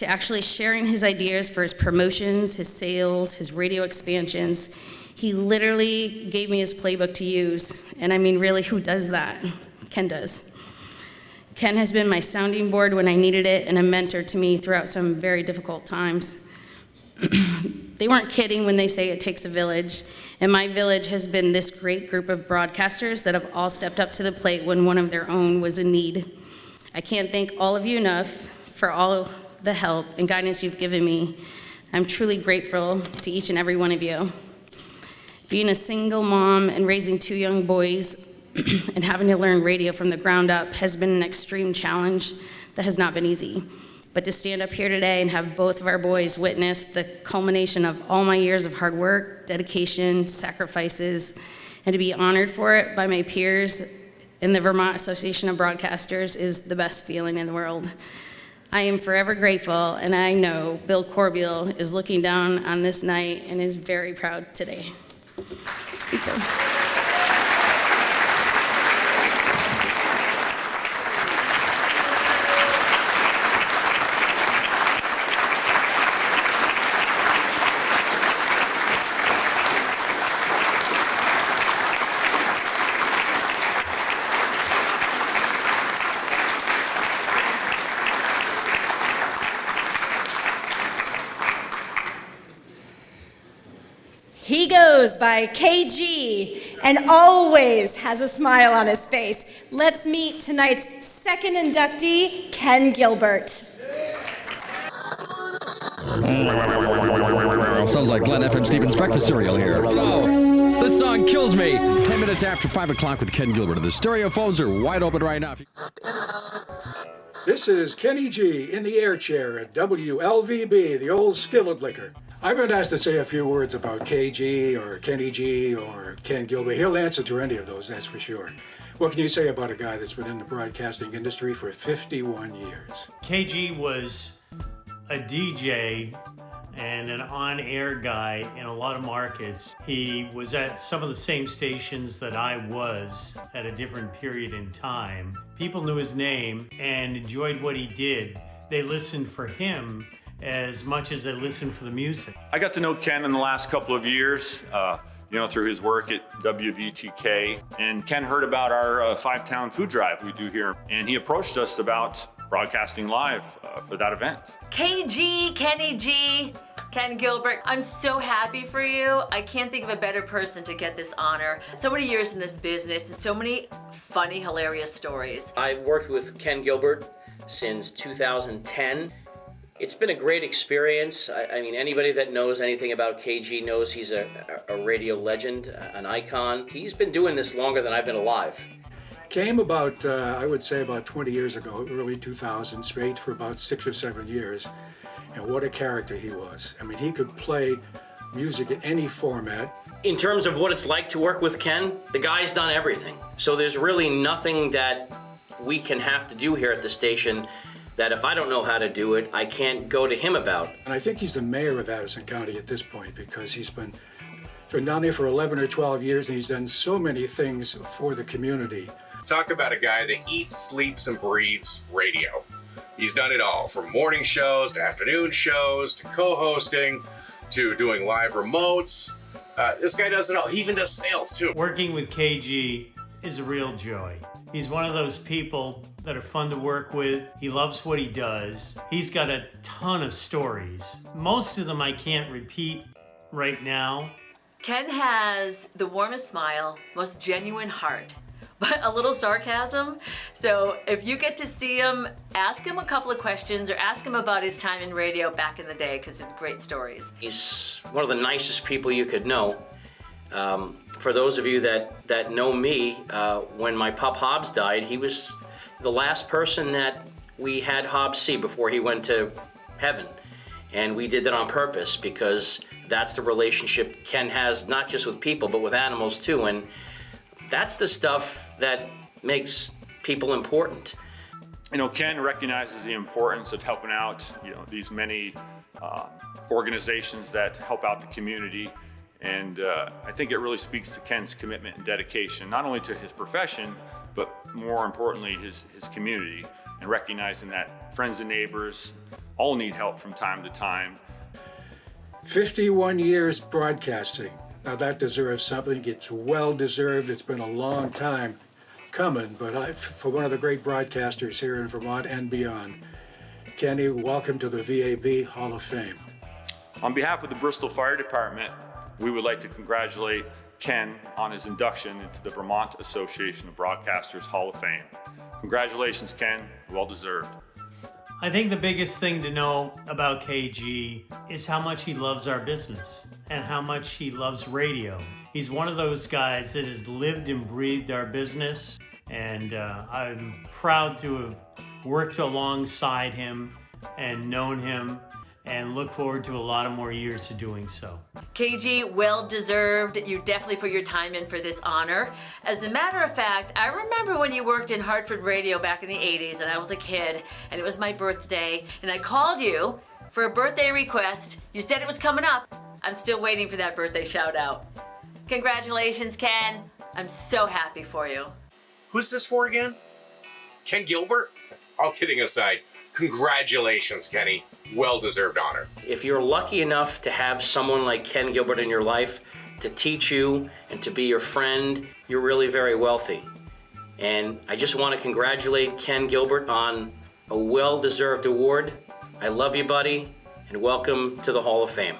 to actually sharing his ideas for his promotions, his sales, his radio expansions. He literally gave me his playbook to use. And I mean, really, who does that? Ken does. Ken has been my sounding board when I needed it and a mentor to me throughout some very difficult times. They weren't kidding when they say it takes a village, and my village has been this great group of broadcasters that have all stepped up to the plate when one of their own was in need. I can't thank all of you enough for all the help and guidance you've given me. I'm truly grateful to each and every one of you. Being a single mom and raising 2 young boys and having to learn radio from the ground up has been an extreme challenge that has not been easy. But to stand up here today and have both of our boys witness the culmination of all my years of hard work, dedication, sacrifices, and to be honored for it by my peers in the Vermont Association of Broadcasters is the best feeling in the world. I am forever grateful, and I know Bill Corbeil is looking down on this night and is very proud today. Thank you. He goes by KG and always has a smile on his face. Let's meet tonight's second inductee, Ken Gilbert. Sounds like Glen FM Stevens breakfast cereal here. Oh, this song kills me. 10 minutes after 5 o'clock with Ken Gilbert. The stereo phones are wide open right now. This is Kenny G in the air chair at WLVB, the old skillet liquor. I've been asked to say a few words about KG or Kenny G or Ken Gilbert. He'll answer to any of those, that's for sure. What can you say about a guy that's been in the broadcasting industry for 51 years? KG was a DJ and an on-air guy in a lot of markets. He was at some of the same stations that I was at a different period in time. People knew his name and enjoyed what he did. They listened for him as much as they listened for the music. I got to know Ken in the last couple of years, through his work at WVTK. And Ken heard about our 5-town food drive we do here, and he approached us about broadcasting live for that event. KG, Kenny G, Ken Gilbert, I'm so happy for you. I can't think of a better person to get this honor. So many years in this business and so many funny, hilarious stories. I've worked with Ken Gilbert since 2010. It's been a great experience. I mean, anybody that knows anything about KG knows he's a radio legend, an icon. He's been doing this longer than I've been alive. Came about, I would say about 20 years ago, early 2000s, straight for about 6 or 7 years. And what a character he was. I mean, he could play music in any format. In terms of what it's like to work with Ken, the guy's done everything. So there's really nothing that we can have to do here at the station that if I don't know how to do it, I can't go to him about. And I think he's the mayor of Addison County at this point because he's been down there for 11 or 12 years and he's done so many things for the community. Talk about a guy that eats, sleeps, and breathes radio. He's done it all, from morning shows to afternoon shows to co-hosting to doing live remotes. This guy does it all. He even does sales too. Working with KG is a real joy. He's one of those people that are fun to work with. He loves what he does. He's got a ton of stories. Most of them I can't repeat right now. Ken has the warmest smile, most genuine heart, but a little sarcasm. So if you get to see him, ask him a couple of questions or ask him about his time in radio back in the day because it's great stories. He's one of the nicest people you could know. For those of you that know me, when my pup Hobbs died, he was the last person that we had Hobbs see before he went to heaven. And we did that on purpose because that's the relationship Ken has, not just with people, but with animals too. And that's the stuff that makes people important. Ken recognizes the importance of helping out, these many organizations that help out the community. And I think it really speaks to Ken's commitment and dedication, not only to his profession, but more importantly, his community, and recognizing that friends and neighbors all need help from time to time. 51 years broadcasting. Now that deserves something. It's well deserved. It's been a long time coming, but for one of the great broadcasters here in Vermont and beyond. Kenny, welcome to the VAB Hall of Fame. On behalf of the Bristol Fire Department, we would like to congratulate Ken on his induction into the Vermont Association of Broadcasters Hall of Fame. Congratulations, Ken. Well deserved. I think the biggest thing to know about KG is how much he loves our business and how much he loves radio. He's one of those guys that has lived and breathed our business, and I'm proud to have worked alongside him and known him, and look forward to a lot of more years to doing so. KG, well deserved. You definitely put your time in for this honor. As a matter of fact, I remember when you worked in Hartford Radio back in the 80s, and I was a kid, and it was my birthday, and I called you for a birthday request. You said it was coming up. I'm still waiting for that birthday shout out. Congratulations, Ken. I'm so happy for you. Who's this for again? Ken Gilbert? All kidding aside, congratulations, Kenny. Well-deserved honor. If you're lucky enough to have someone like Ken Gilbert in your life to teach you and to be your friend, you're really very wealthy. And I just want to congratulate Ken Gilbert on a well-deserved award. I love you, buddy, and welcome to the Hall of Fame.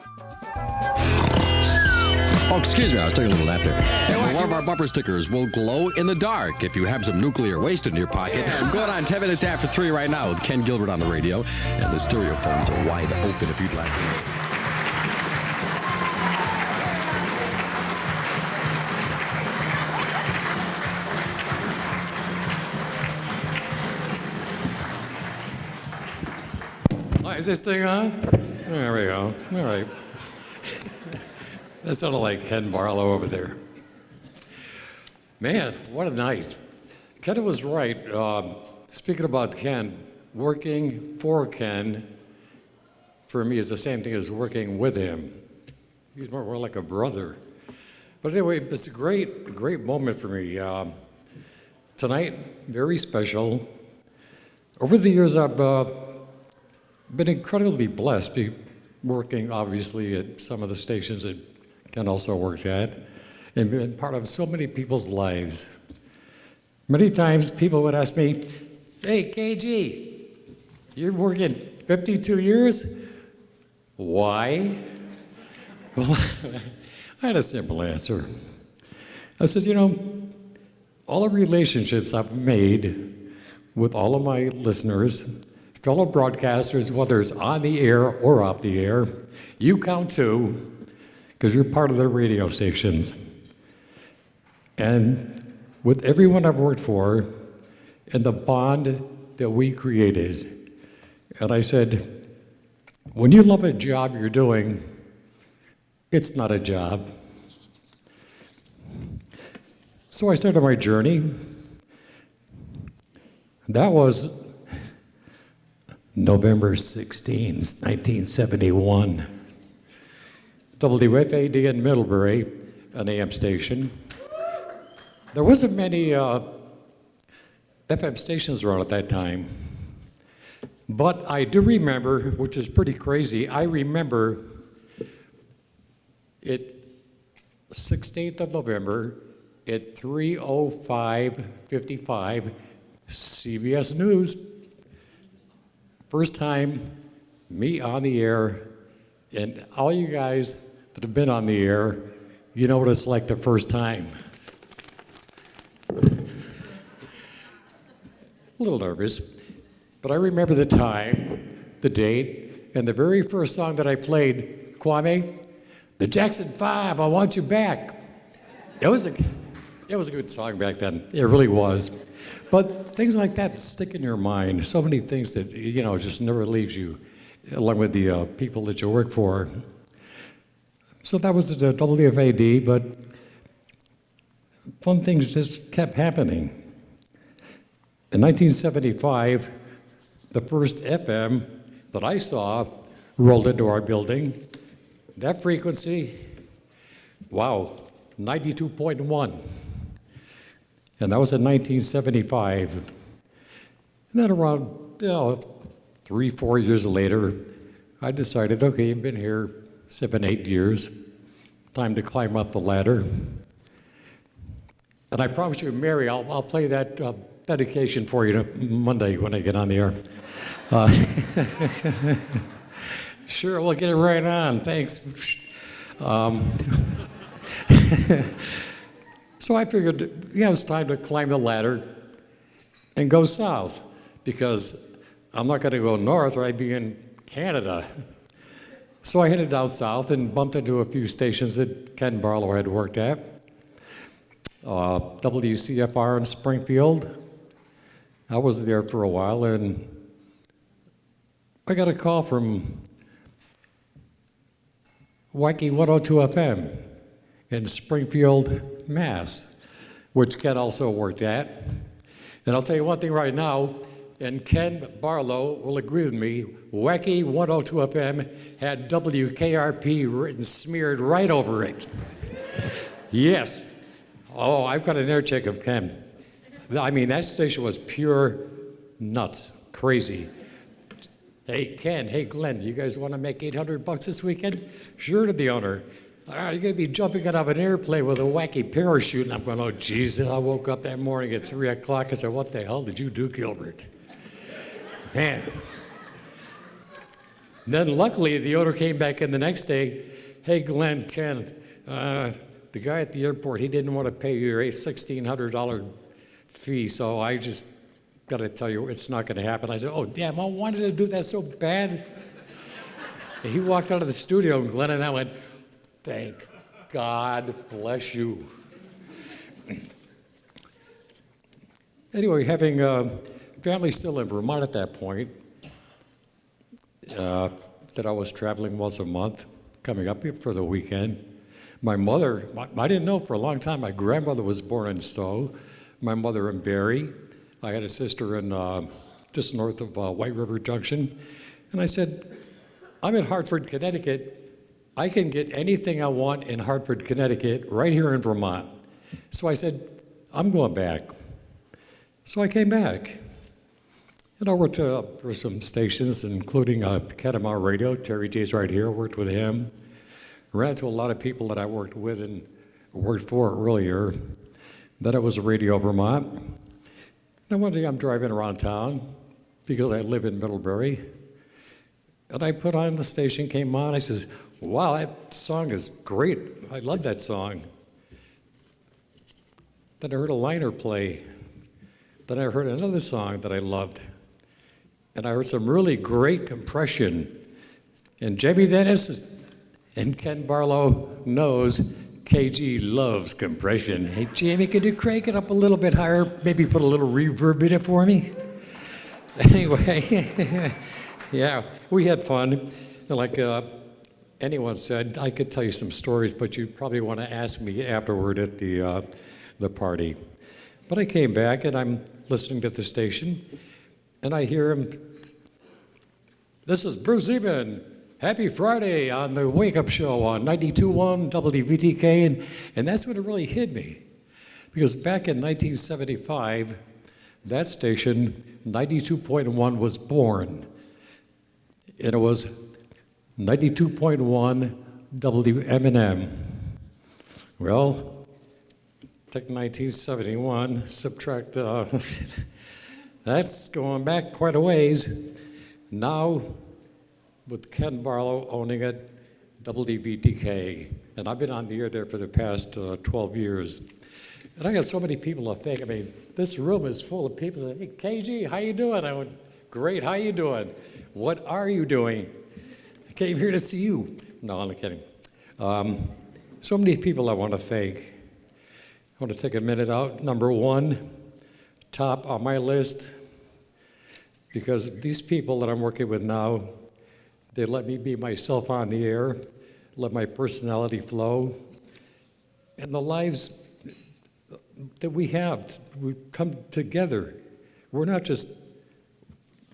Oh, excuse me, I was taking a little nap there. Hey, one of our bumper stickers will glow in the dark if you have some nuclear waste in your pocket. I'm going on 10 minutes after 3 right now with Ken Gilbert on the radio, and the stereo phones are wide open if you'd like to. Is this thing on? There we go. All right. That sounded like Ken Barlow over there. Man, what a night. Ken was right. Speaking about Ken, working for Ken, for me, is the same thing as working with him. He's more like a brother. But anyway, it's a great moment for me. Tonight, very special. Over the years, I've been incredibly blessed, working obviously at some of the stations that Ken also worked at, and been part of so many people's lives. Many times people would ask me, "Hey, KG, you're working 52 years? Why?" Well, I had a simple answer. I said, all the relationships I've made with all of my listeners, fellow broadcasters, whether it's on the air or off the air, you count too, because you're part of the radio stations. And with everyone I've worked for, and the bond that we created, and I said, when you love a job you're doing, it's not a job. So I started my journey. That was November 16, 1971. WFAD in Middlebury, an AM station. There wasn't many FM stations around at that time. But I do remember, which is pretty crazy, I remember it 16th of November at 3:05:55, CBS News. First time, me on the air, and all you guys that have been on the air, you know what it's like the first time. A little nervous, but I remember the time, the date, and the very first song that I played, Kwame, the Jackson 5, I Want You Back. It was a good song back then. It really was. But things like that stick in your mind. So many things that, just never leaves you, along with the people that you work for. So that was the WFAD, but fun things just kept happening. In 1975, the first FM that I saw rolled into our building. That frequency, wow, 92.1. And that was in 1975. And then around 3 4 years later, I decided, okay, I've been here 7, 8 years. Time to climb up the ladder. And I promise you, Mary, I'll play that dedication for you Monday when I get on the air. Sure, we'll get it right on. Thanks. So I figured, yeah, it's time to climb the ladder and go south, because I'm not going to go north or I'd be in Canada. So I headed down south and bumped into a few stations that Ken Barlow had worked at. WCFR in Springfield. I was there for a while, and I got a call from Wacky 102 FM in Springfield, Mass, which Ken also worked at. And I'll tell you one thing right now, and Ken Barlow will agree with me, Wacky 102 FM had WKRP written, smeared right over it. Yes. Oh, I've got an air check of Ken. I mean, that station was pure nuts, crazy. Hey, Ken, hey, Glenn, you guys want to make $800 this weekend? Sure, to the owner. All right, you're going to be jumping out of an airplane with a wacky parachute. And I'm going, oh, Jesus. I woke up that morning at 3 o'clock and said, what the hell did you do, Gilbert? Man. Then luckily, the owner came back in the next day. Hey, Glenn, Ken, the guy at the airport, he didn't want to pay you a $1,600 fee, so I just got to tell you, it's not going to happen. I said, oh, damn, I wanted to do that so bad. And he walked out of the studio, and Glenn and I went, thank God bless you. Anyway, having family still in Vermont at that point, that I was traveling once a month, coming up here for the weekend. My mother, I didn't know for a long time, my grandmother was born in Stowe, my mother in Barrie. I had a sister in just north of White River Junction. And I said, I'm in Hartford, Connecticut. I can get anything I want in Hartford, Connecticut, right here in Vermont. So I said, I'm going back. So I came back. And I worked for some stations, including Catamount Radio. Terry J's right here, worked with him. Ran into a lot of people that I worked with and worked for earlier. Then it was Radio Vermont. Then one day I'm driving around town because I live in Middlebury. And I put on the station, came on, I says, wow, that song is great. I love that song. Then I heard a liner play. Then I heard another song that I loved. And I heard some really great compression. And Jamie Dennis and Ken Barlow knows KG loves compression. Hey, Jamie, could you crank it up a little bit higher? Maybe put a little reverb in it for me? Anyway, yeah, we had fun. Like anyone said, I could tell you some stories, but you probably want to ask me afterward at the party. But I came back, and I'm listening to the station, and I hear him, this is Bruce Eben. Happy Friday on the Wake Up Show on 92.1 WVTK, and that's when it really hit me. Because back in 1975, that station, 92.1, was born. And it was 92.1 WMNM. Well, take 1971, subtract, that's going back quite a ways. Now, with Ken Barlow owning it, WVTK, and I've been on the air there for the past 12 years. And I got so many people to thank. I mean, this room is full of people that, hey, KG, how you doing? I went, great, how you doing? What are you doing? I came here to see you. No, I'm kidding. So many people I want to thank. I want to take a minute out. Number one, top on my list, because these people that I'm working with now, they let me be myself on the air, let my personality flow, and the lives that we have, we come together. We're not just,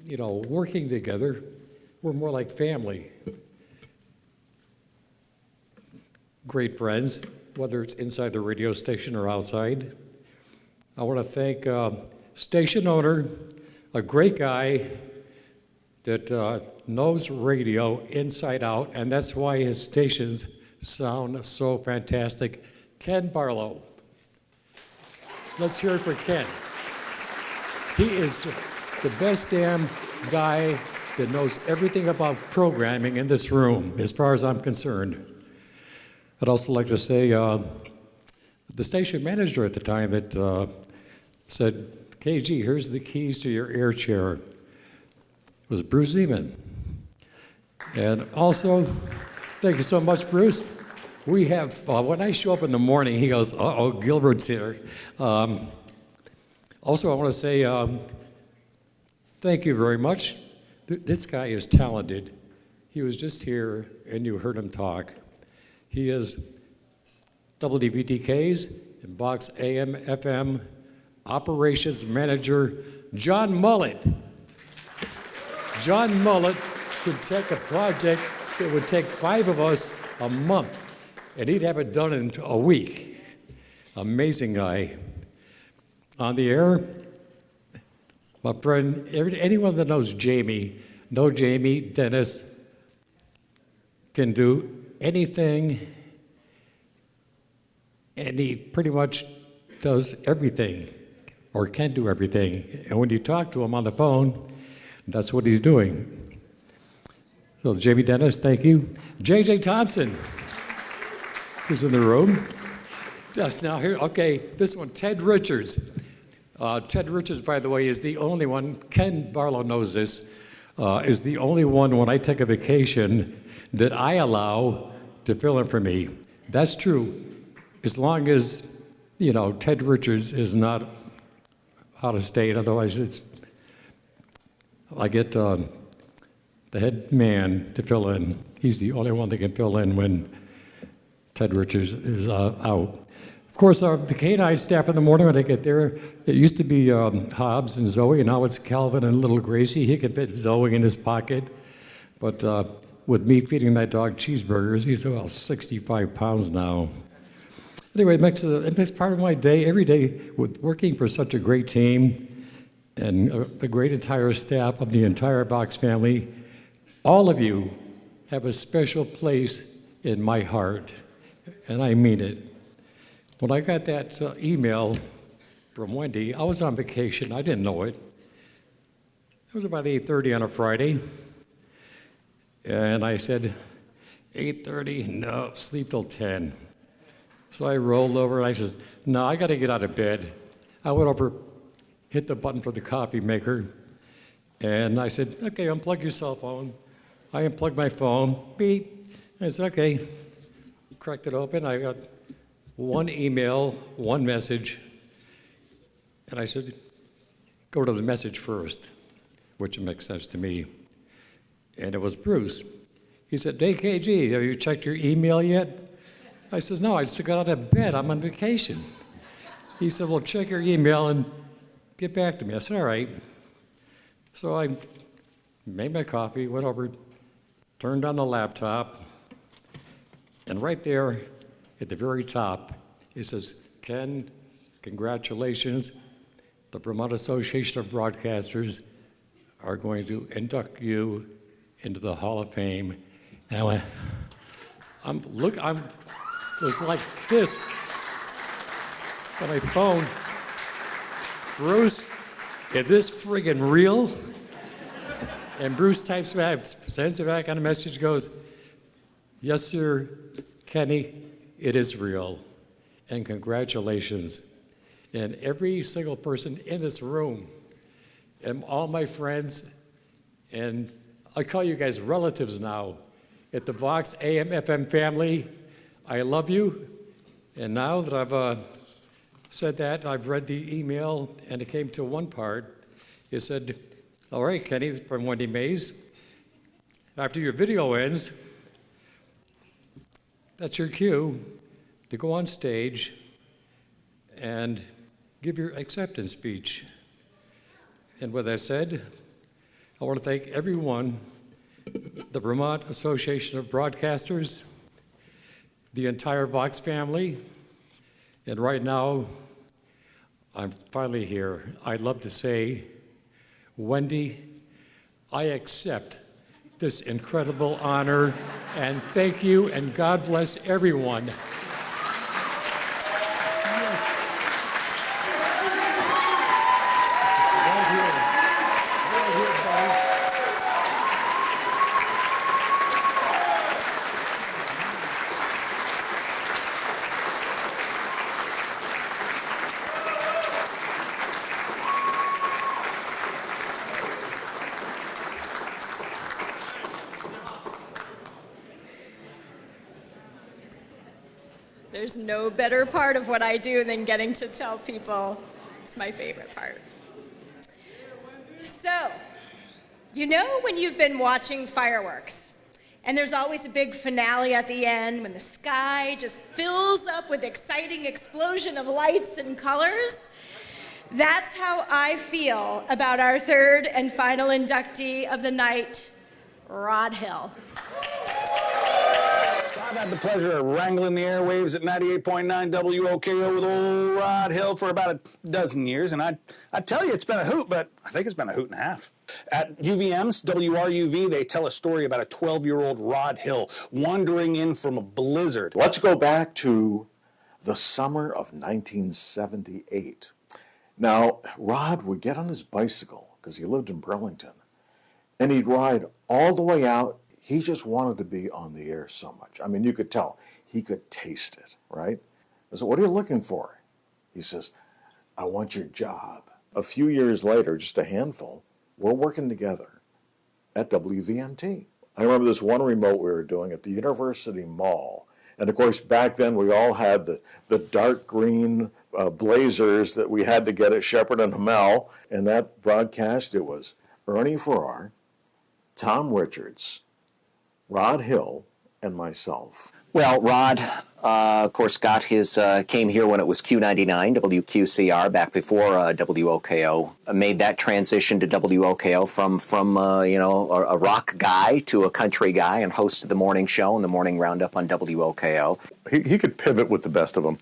working together. We're more like family. Great friends, whether it's inside the radio station or outside. I want to thank station owner, a great guy, that knows radio inside out, and that's why his stations sound so fantastic. Ken Barlow. Let's hear it for Ken. He is the best damn guy that knows everything about programming in this room, as far as I'm concerned. I'd also like to say the station manager at the time that said, KG, here's the keys to your air chair, was Bruce Zeman. And also, thank you so much, Bruce. We have, when I show up in the morning, he goes, uh-oh, Gilbert's here. Also, I want to say thank you very much. This guy is talented. He was just here, and you heard him talk. He is WDVTK's and Box AM FM Operations Manager, John Mullet. John Mullet could take a project that would take 5 of us a month, and he'd have it done in a week. Amazing guy. On the air, my friend, anyone that knows Jamie, Dennis can do anything, and he pretty much does everything, or can do everything. And when you talk to him on the phone, that's what he's doing. So Jamie Dennis, thank you. JJ Thompson, who's in the room. Just now here, okay, this one, Ted Richards. Ted Richards, by the way, is the only one, Ken Barlow knows this, is the only one when I take a vacation that I allow to fill in for me. That's true, as long as, you know, Ted Richards is not out of state, otherwise I get the head man to fill in. He's the only one that can fill in when Ted Richards is out. Of course, the K-9 staff in the morning when I get there, it used to be Hobbs and Zoe, and now it's Calvin and little Gracie. He can fit Zoe in his pocket. But with me feeding that dog cheeseburgers, he's about 65 pounds now. Anyway, it makes part of my day, every day, with working for such a great team and a great entire staff of the entire Box family. All of you have a special place in my heart, and I mean it. When I got that email from Wendy, I was on vacation. I didn't know it. It was about 8:30 on a Friday. And I said, 8:30? No, sleep till 10. So I rolled over and I said, no, I got to get out of bed. I went over, hit the button for the coffee maker, and I said, okay, unplug your cell phone. I unplugged my phone, beep. I said, okay. Cracked it open. I got one email, one message, and I said, go to the message first, which makes sense to me. And it was Bruce. He said, hey, KG, have you checked your email yet? I said, no, I just got out of bed. I'm on vacation. He said, well, check your email and get back to me. I said, all right. So I made my coffee, went over, turned on the laptop, and right there at the very top, it says, Ken, congratulations. The Vermont Association of Broadcasters are going to induct you into the Hall of Fame. And I went, it was like this on my phone. Bruce, is this friggin' real? And Bruce types back, sends it back on a message, goes, yes, sir, Kenny, it is real. And congratulations. And every single person in this room, and all my friends, and I call you guys relatives now, at the Vox AM FM family, I love you. And now that I've said that, I've read the email, and it came to one part. It said, all right, Kenny, from Wendy Mays, after your video ends, that's your cue to go on stage and give your acceptance speech. And with that said, I want to thank everyone, the Vermont Association of Broadcasters, the entire Vox family, and right now, I'm finally here. I'd love to say, Wendy, I accept this incredible honor, and thank you, and God bless everyone. There's no better part of what I do than getting to tell people. It's my favorite part. So, you know when you've been watching fireworks, and there's always a big finale at the end when the sky just fills up with exciting explosion of lights and colors? That's how I feel about our third and final inductee of the night, Rod Hill. I've had the pleasure of wrangling the airwaves at 98.9 WOKO with old Rod Hill for about a dozen years, and I tell you it's been a hoot, but I think it's been a hoot and a half. At UVM's WRUV, they tell a story about a 12-year-old Rod Hill wandering in from a blizzard. Let's go back to the summer of 1978. Now, Rod would get on his bicycle, because he lived in Burlington, and he'd ride all the way out. He just wanted to be on the air so much. I mean, you could tell. He could taste it, right? I said, what are you looking for? He says, I want your job. A few years later, just a handful, we're working together at WVMT. I remember this one remote we were doing at the University Mall. And of course, back then we all had the dark green blazers that we had to get at Shepherd and Hamel. And that broadcast, it was Ernie Farrar, Tom Richards, Rod Hill, and myself. Well, Rod, of course, got his came here when it was Q99, WQCR, back before WOKO. Made that transition to WOKO from a rock guy to a country guy, and hosted the morning show and the morning roundup on WOKO. He could pivot with the best of them.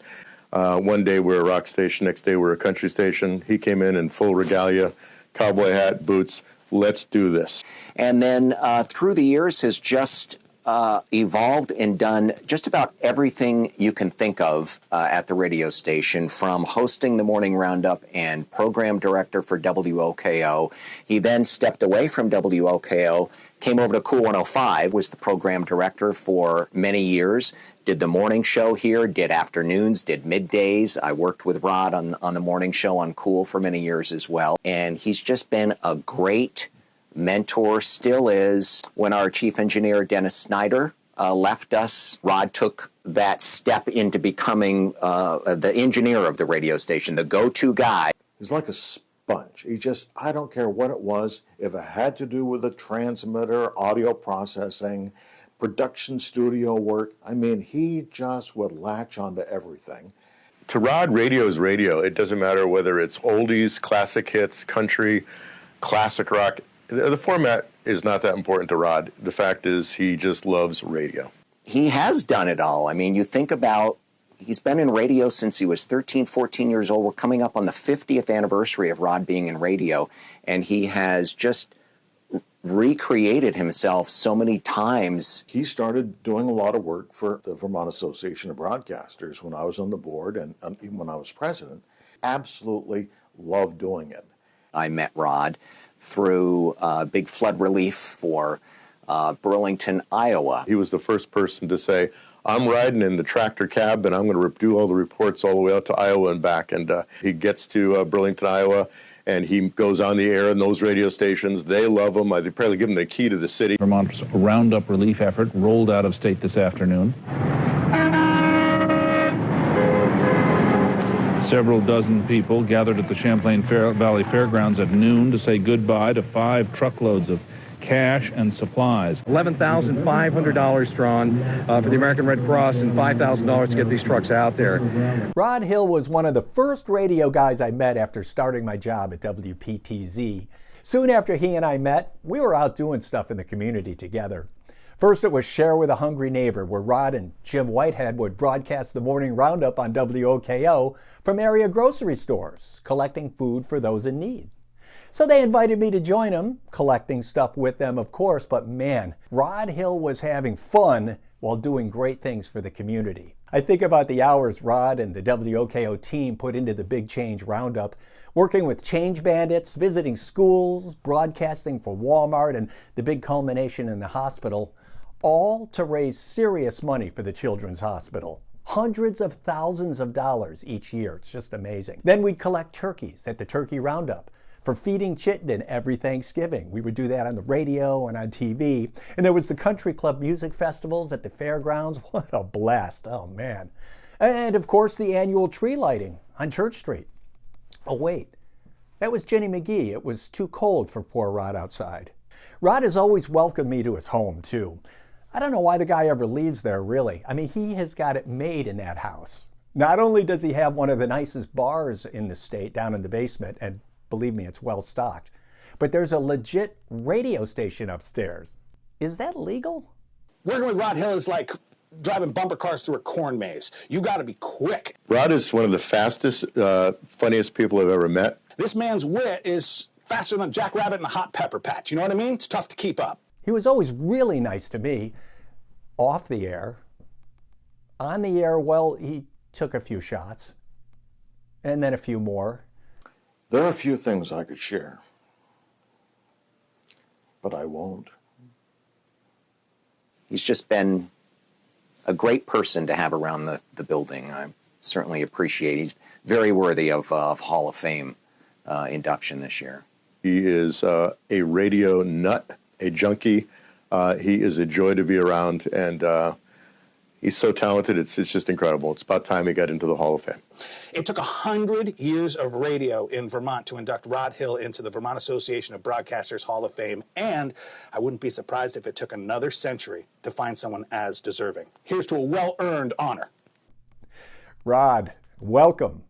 One day we're a rock station, next day we're a country station. He came in full regalia, cowboy hat, boots. Let's do this. And then through the years has just evolved and done just about everything you can think of at the radio station, from hosting the morning roundup and program director for WOKO. He then stepped away from WOKO, came over to Cool 105, was the program director for many years, did the morning show here, did afternoons, did middays. I worked with Rod on the morning show on Cool for many years as well. And he's just been a great mentor, still is. When our chief engineer, Dennis Snyder, left us, Rod took that step into becoming the engineer of the radio station, the go-to guy. He's like a sponge. I don't care what it was, if it had to do with the transmitter, audio processing, production studio work, I mean, he just would latch onto everything. To Rod, radio is radio. It doesn't matter whether it's oldies, classic hits, country, classic rock. The format is not that important to Rod. The fact is he just loves radio. He has done it all. I mean, you think about, he's been in radio since he was 13, 14 years old. We're coming up on the 50th anniversary of Rod being in radio, and he has just recreated himself so many times. He started doing a lot of work for the Vermont Association of Broadcasters when I was on the board and even when I was president. Absolutely loved doing it. I met Rod through big flood relief for Burlington, Iowa. He was the first person to say, I'm riding in the tractor cab and I'm going to do all the reports all the way out to Iowa and back. And he gets to Burlington, Iowa, and he goes on the air in those radio stations. They love him. They probably give him the key to the city. Vermont's roundup relief effort rolled out of state this afternoon. Several dozen people gathered at the Champlain Valley Fairgrounds at noon to say goodbye to 5 truckloads of cash and supplies. $11,500 drawn for the American Red Cross and $5,000 to get these trucks out there. Rod Hill was one of the first radio guys I met after starting my job at WPTZ. Soon after he and I met, we were out doing stuff in the community together. First, it was Share with a Hungry Neighbor, where Rod and Jim Whitehead would broadcast the morning roundup on WOKO from area grocery stores, collecting food for those in need. So they invited me to join them, collecting stuff with them, of course, but man, Rod Hill was having fun while doing great things for the community. I think about the hours Rod and the WOKO team put into the Big Change Roundup, working with change bandits, visiting schools, broadcasting for Walmart, and the big culmination in the hospital, all to raise serious money for the Children's Hospital. Hundreds of thousands of dollars each year. It's just amazing. Then we'd collect turkeys at the Turkey Roundup for feeding Chittenden every Thanksgiving. We would do that on the radio and on TV. And there was the country club music festivals at the fairgrounds. What a blast. Oh, man. And, of course, the annual tree lighting on Church Street. Oh, wait. That was Jenny McGee. It was too cold for poor Rod outside. Rod has always welcomed me to his home, too. I don't know why the guy ever leaves there, really. I mean, he has got it made in that house. Not only does he have one of the nicest bars in the state down in the basement, and believe me, it's well stocked, but there's a legit radio station upstairs. Is that legal? Working with Rod Hill is like driving bumper cars through a corn maze. You got to be quick. Rod is one of the fastest, funniest people I've ever met. This man's wit is faster than Jack Rabbit in a hot pepper patch. You know what I mean? It's tough to keep up. He was always really nice to me, off the air. On the air, well, he took a few shots, and then a few more. There are a few things I could share, but I won't. He's just been a great person to have around the building. I certainly appreciate. He's very worthy of Hall of Fame induction this year. He is a radio nut, a junkie. He is a joy to be around, and he's so talented. It's just incredible. It's about time he got into the Hall of Fame. It took 100 years of radio in Vermont to induct Rod Hill into the Vermont Association of Broadcasters Hall of Fame, and I wouldn't be surprised if it took another century to find someone as deserving. Here's to a well-earned honor. Rod, welcome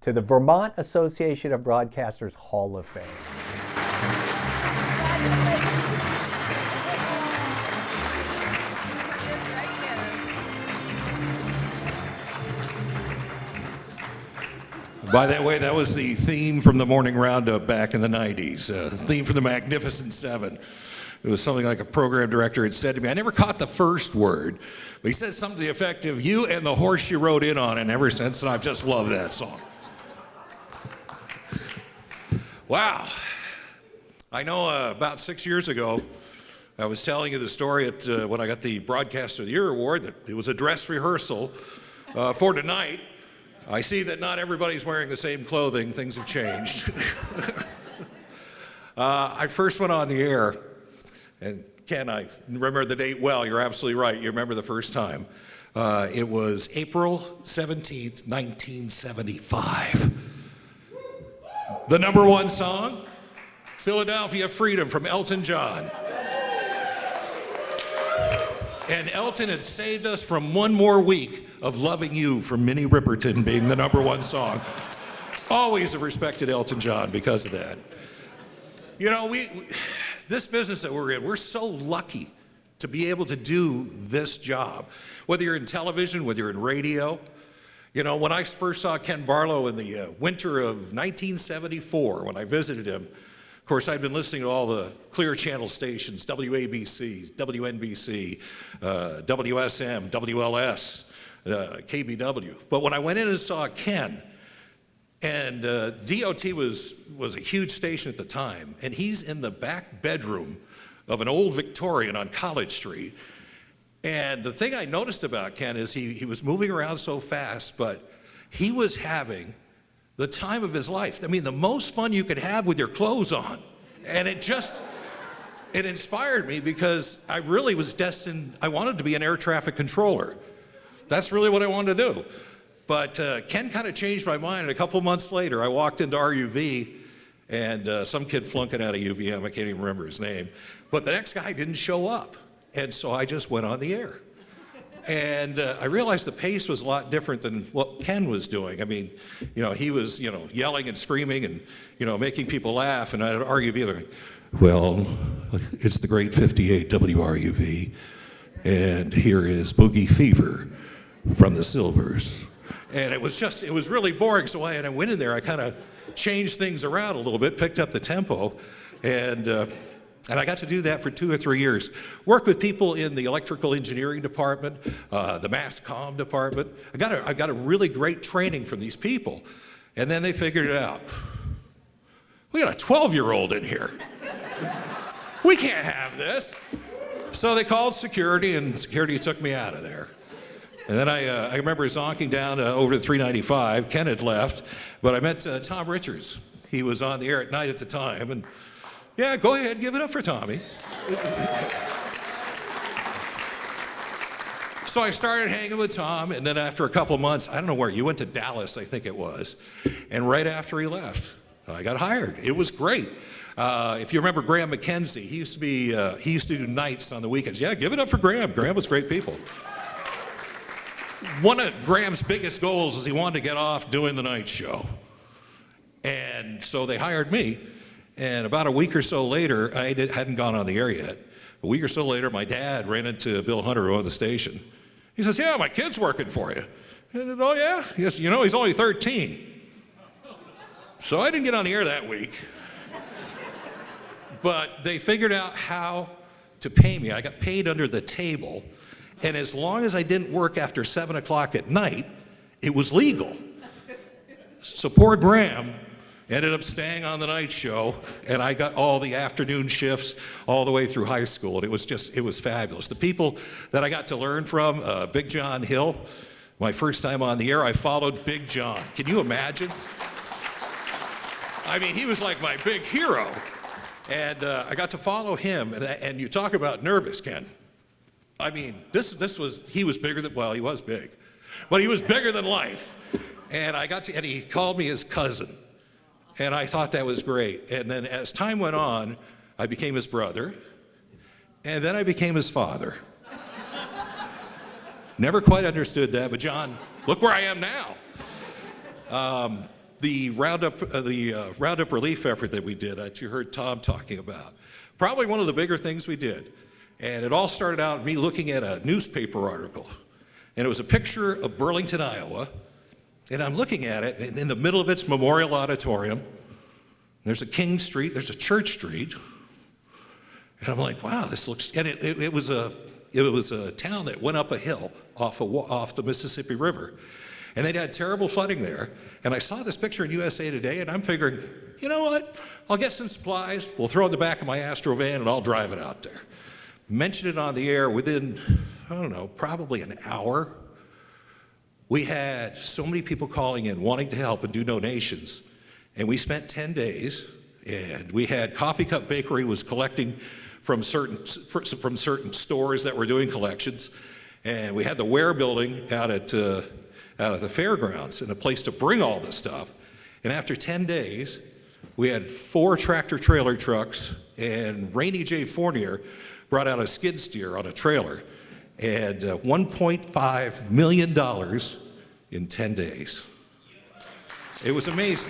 to the Vermont Association of Broadcasters Hall of Fame. By that way, that was the theme from the morning roundup back in the 90s, theme from the Magnificent Seven. It was something like a program director had said to me. I never caught the first word, but he said something to the effect of, "You and the horse you rode in on," and ever since, and I've just loved that song. Wow. I know about 6 years ago, I was telling you the story at when I got the Broadcaster of the Year award, that it was a dress rehearsal for tonight. I see that not everybody's wearing the same clothing. Things have changed. I first went on the air, and Ken, I remember the date well. You're absolutely right. You remember the first time. It was April 17th, 1975. The number one song, Philadelphia Freedom from Elton John. And Elton had saved us from one more week of Loving You from Minnie Riperton being the number one song. Always have respected Elton John because of that. You know, this business that we're in, we're so lucky to be able to do this job. Whether you're in television, whether you're in radio. You know, when I first saw Ken Barlow in the winter of 1974, when I visited him, of course, I'd been listening to all the Clear Channel stations, WABC, WNBC, WSM, WLS, KBW. But when I went in and saw Ken, and DOT was a huge station at the time, and he's in the back bedroom of an old Victorian on College Street. And the thing I noticed about Ken is he was moving around so fast, but he was having the time of his life. I mean, the most fun you could have with your clothes on. And it inspired me because I really was destined, I wanted to be an air traffic controller. That's really what I wanted to do. But Ken kind of changed my mind, and a couple months later, I walked into RUV, and some kid flunking out of UVM, I can't even remember his name, but the next guy didn't show up, and so I just went on the air. And I realized the pace was a lot different than what Ken was doing. I mean, you know, he was, you know, yelling and screaming and, you know, making people laugh, and I'd RUV like, well, it's the great 58 WRUV, and here is Boogie Fever from the Silvers. And it was really boring, so when I went in there, I kind of changed things around a little bit, picked up the tempo, and I got to do that for 2 or 3 years. Worked with people in the electrical engineering department, the mass comm department. I got a really great training from these people, and then they figured it out. We got a 12-year-old in here. We can't have this. So they called security, and security took me out of there. And then I remember zonking down over to 395. Ken had left, but I met Tom Richards. He was on the air at night at the time, and yeah, go ahead, give it up for Tommy. So I started hanging with Tom, and then after a couple of months, I don't know where, you went to Dallas, I think it was, and right after he left, I got hired. It was great. If you remember Graham McKenzie, he used to do nights on the weekends. Yeah, give it up for Graham. Graham was great people. One of Graham's biggest goals was he wanted to get off doing the night show. And so they hired me. And about a week or so later, I hadn't gone on the air yet. A week or so later, my dad ran into Bill Hunter, who owned the station. He says, yeah, my kid's working for you. I said, oh, yeah? He goes, you know, he's only 13. So I didn't get on the air that week. But they figured out how to pay me. I got paid under the table. And as long as I didn't work after 7 o'clock at night, it was legal. So poor Graham ended up staying on the night show, and I got all the afternoon shifts all the way through high school, and it was fabulous. The people that I got to learn from, Big John Hill, my first time on the air, I followed Big John. Can you imagine? I mean, he was like my big hero, and I got to follow him, and you talk about nervous, Ken. I mean, he was bigger than, well, he was big, but he was bigger than life. And and he called me his cousin. And I thought that was great. And then as time went on, I became his brother. And then I became his father. Never quite understood that, but John, look where I am now. The Roundup relief effort that we did, that you heard Tom talking about, probably one of the bigger things we did. And it all started out with me looking at a newspaper article. And it was a picture of Burlington, Iowa. And I'm looking at it, and in the middle of its Memorial Auditorium, there's a King Street, there's a Church Street. And I'm like, wow, this looks, and it was a town that went up a hill off the Mississippi River. And they'd had terrible flooding there. And I saw this picture in USA Today, and I'm figuring, you know what? I'll get some supplies, we'll throw it in the back of my Astro van, and I'll drive it out there. Mentioned it on the air within, I don't know, probably an hour. We had so many people calling in, wanting to help and do donations. And we spent 10 days, and we had Coffee Cup Bakery was collecting from certain stores that were doing collections. And we had the Ware building out at the fairgrounds and a place to bring all this stuff. And after 10 days, we had 4 tractor trailer trucks, and Rainey J. Fournier brought out a skid steer on a trailer, and $1.5 million in 10 days. It was amazing.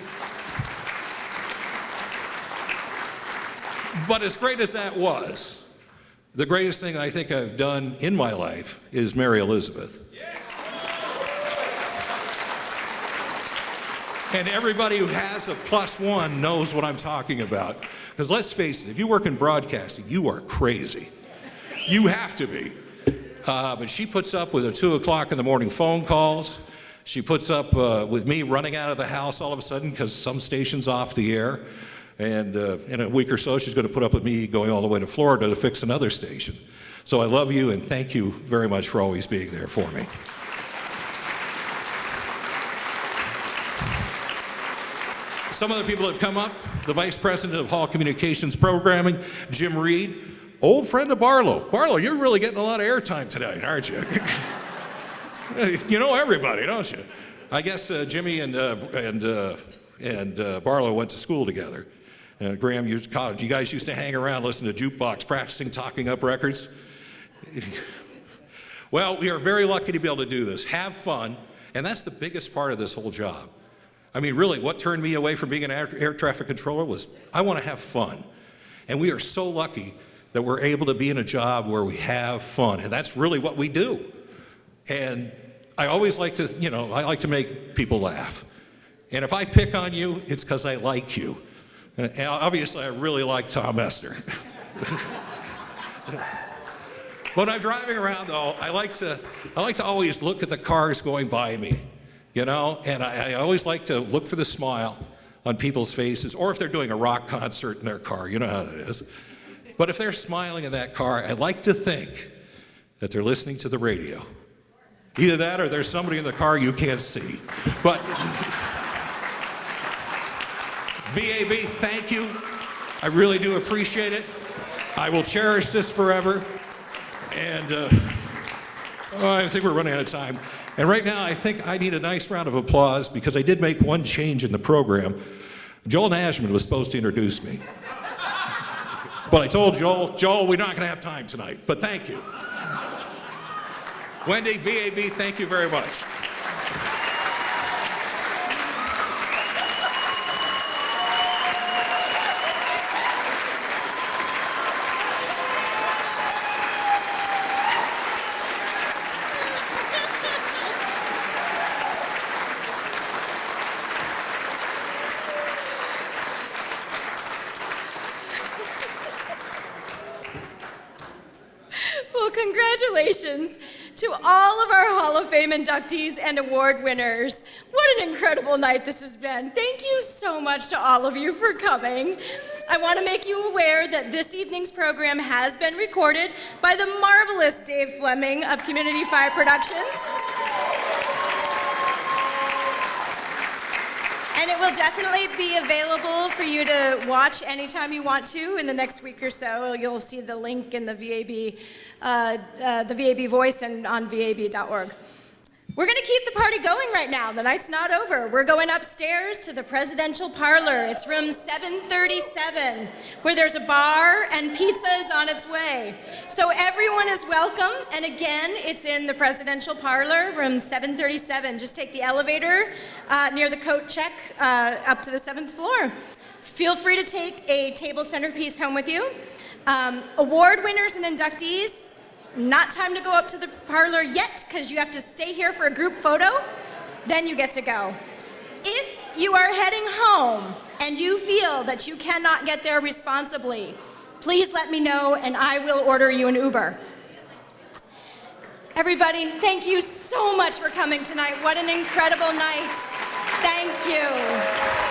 But as great as that was, the greatest thing I think I've done in my life is marry Elizabeth. And everybody who has a +1 knows what I'm talking about. Because let's face it, if you work in broadcasting, you are crazy. You have to be. But she puts up with the 2 o'clock in the morning phone calls. She puts up with me running out of the house all of a sudden because some station's off the air. And in a week or so, she's going to put up with me going all the way to Florida to fix another station. So I love you, and thank you very much for always being there for me. Some of the people that have come up, the Vice President of Hall Communications Programming, Jim Reed, old friend of Barlow. Barlow, you're really getting a lot of airtime tonight, aren't you? You know everybody, don't you? I guess Jimmy and Barlow went to school together. Graham used to college. You guys used to hang around, listen to jukebox, practicing talking up records. Well, we are very lucky to be able to do this. Have fun, and that's the biggest part of this whole job. I mean, really, what turned me away from being an air traffic controller was I want to have fun. And we are so lucky that we're able to be in a job where we have fun, and that's really what we do. And I always like to, I like to make people laugh. And if I pick on you, it's because I like you. And obviously, I really like Tom Esther. When I'm driving around, though, I like to always look at the cars going by me, you know, and I always like to look for the smile on people's faces, or if they're doing a rock concert in their car, you know how that is. But if they're smiling in that car, I like to think that they're listening to the radio. Either that or there's somebody in the car you can't see. But VAB, thank you. I really do appreciate it. I will cherish this forever. And I think we're running out of time. And right now, I think I need a nice round of applause because I did make one change in the program. Joel Nashman was supposed to introduce me. But I told Joel, we're not going to have time tonight. But thank you. Wendy, VAB, thank you very much. Well, congratulations to all of our Hall of Fame inductees and award winners. What an incredible night this has been. Thank you so much to all of you for coming. I want to make you aware that this evening's program has been recorded by the marvelous Dave Fleming of Community 5 Productions. And it will definitely be available for you to watch anytime you want to in the next week or so. You'll see the link in the VAB Voice and on VAB.org. We're going to keep the party going right now. The night's not over. We're going upstairs to the presidential parlor. It's room 737, where there's a bar and pizza is on its way. So everyone is welcome. And again, it's in the presidential parlor, room 737. Just take the elevator near the coat check up to the 7th floor. Feel free to take a table centerpiece home with you. Award winners and inductees, not time to go up to the parlor yet because you have to stay here for a group photo. Then you get to go. If you are heading home and you feel that you cannot get there responsibly, please let me know and I will order you an Uber. Everybody, thank you so much for coming tonight. What an incredible night. Thank you.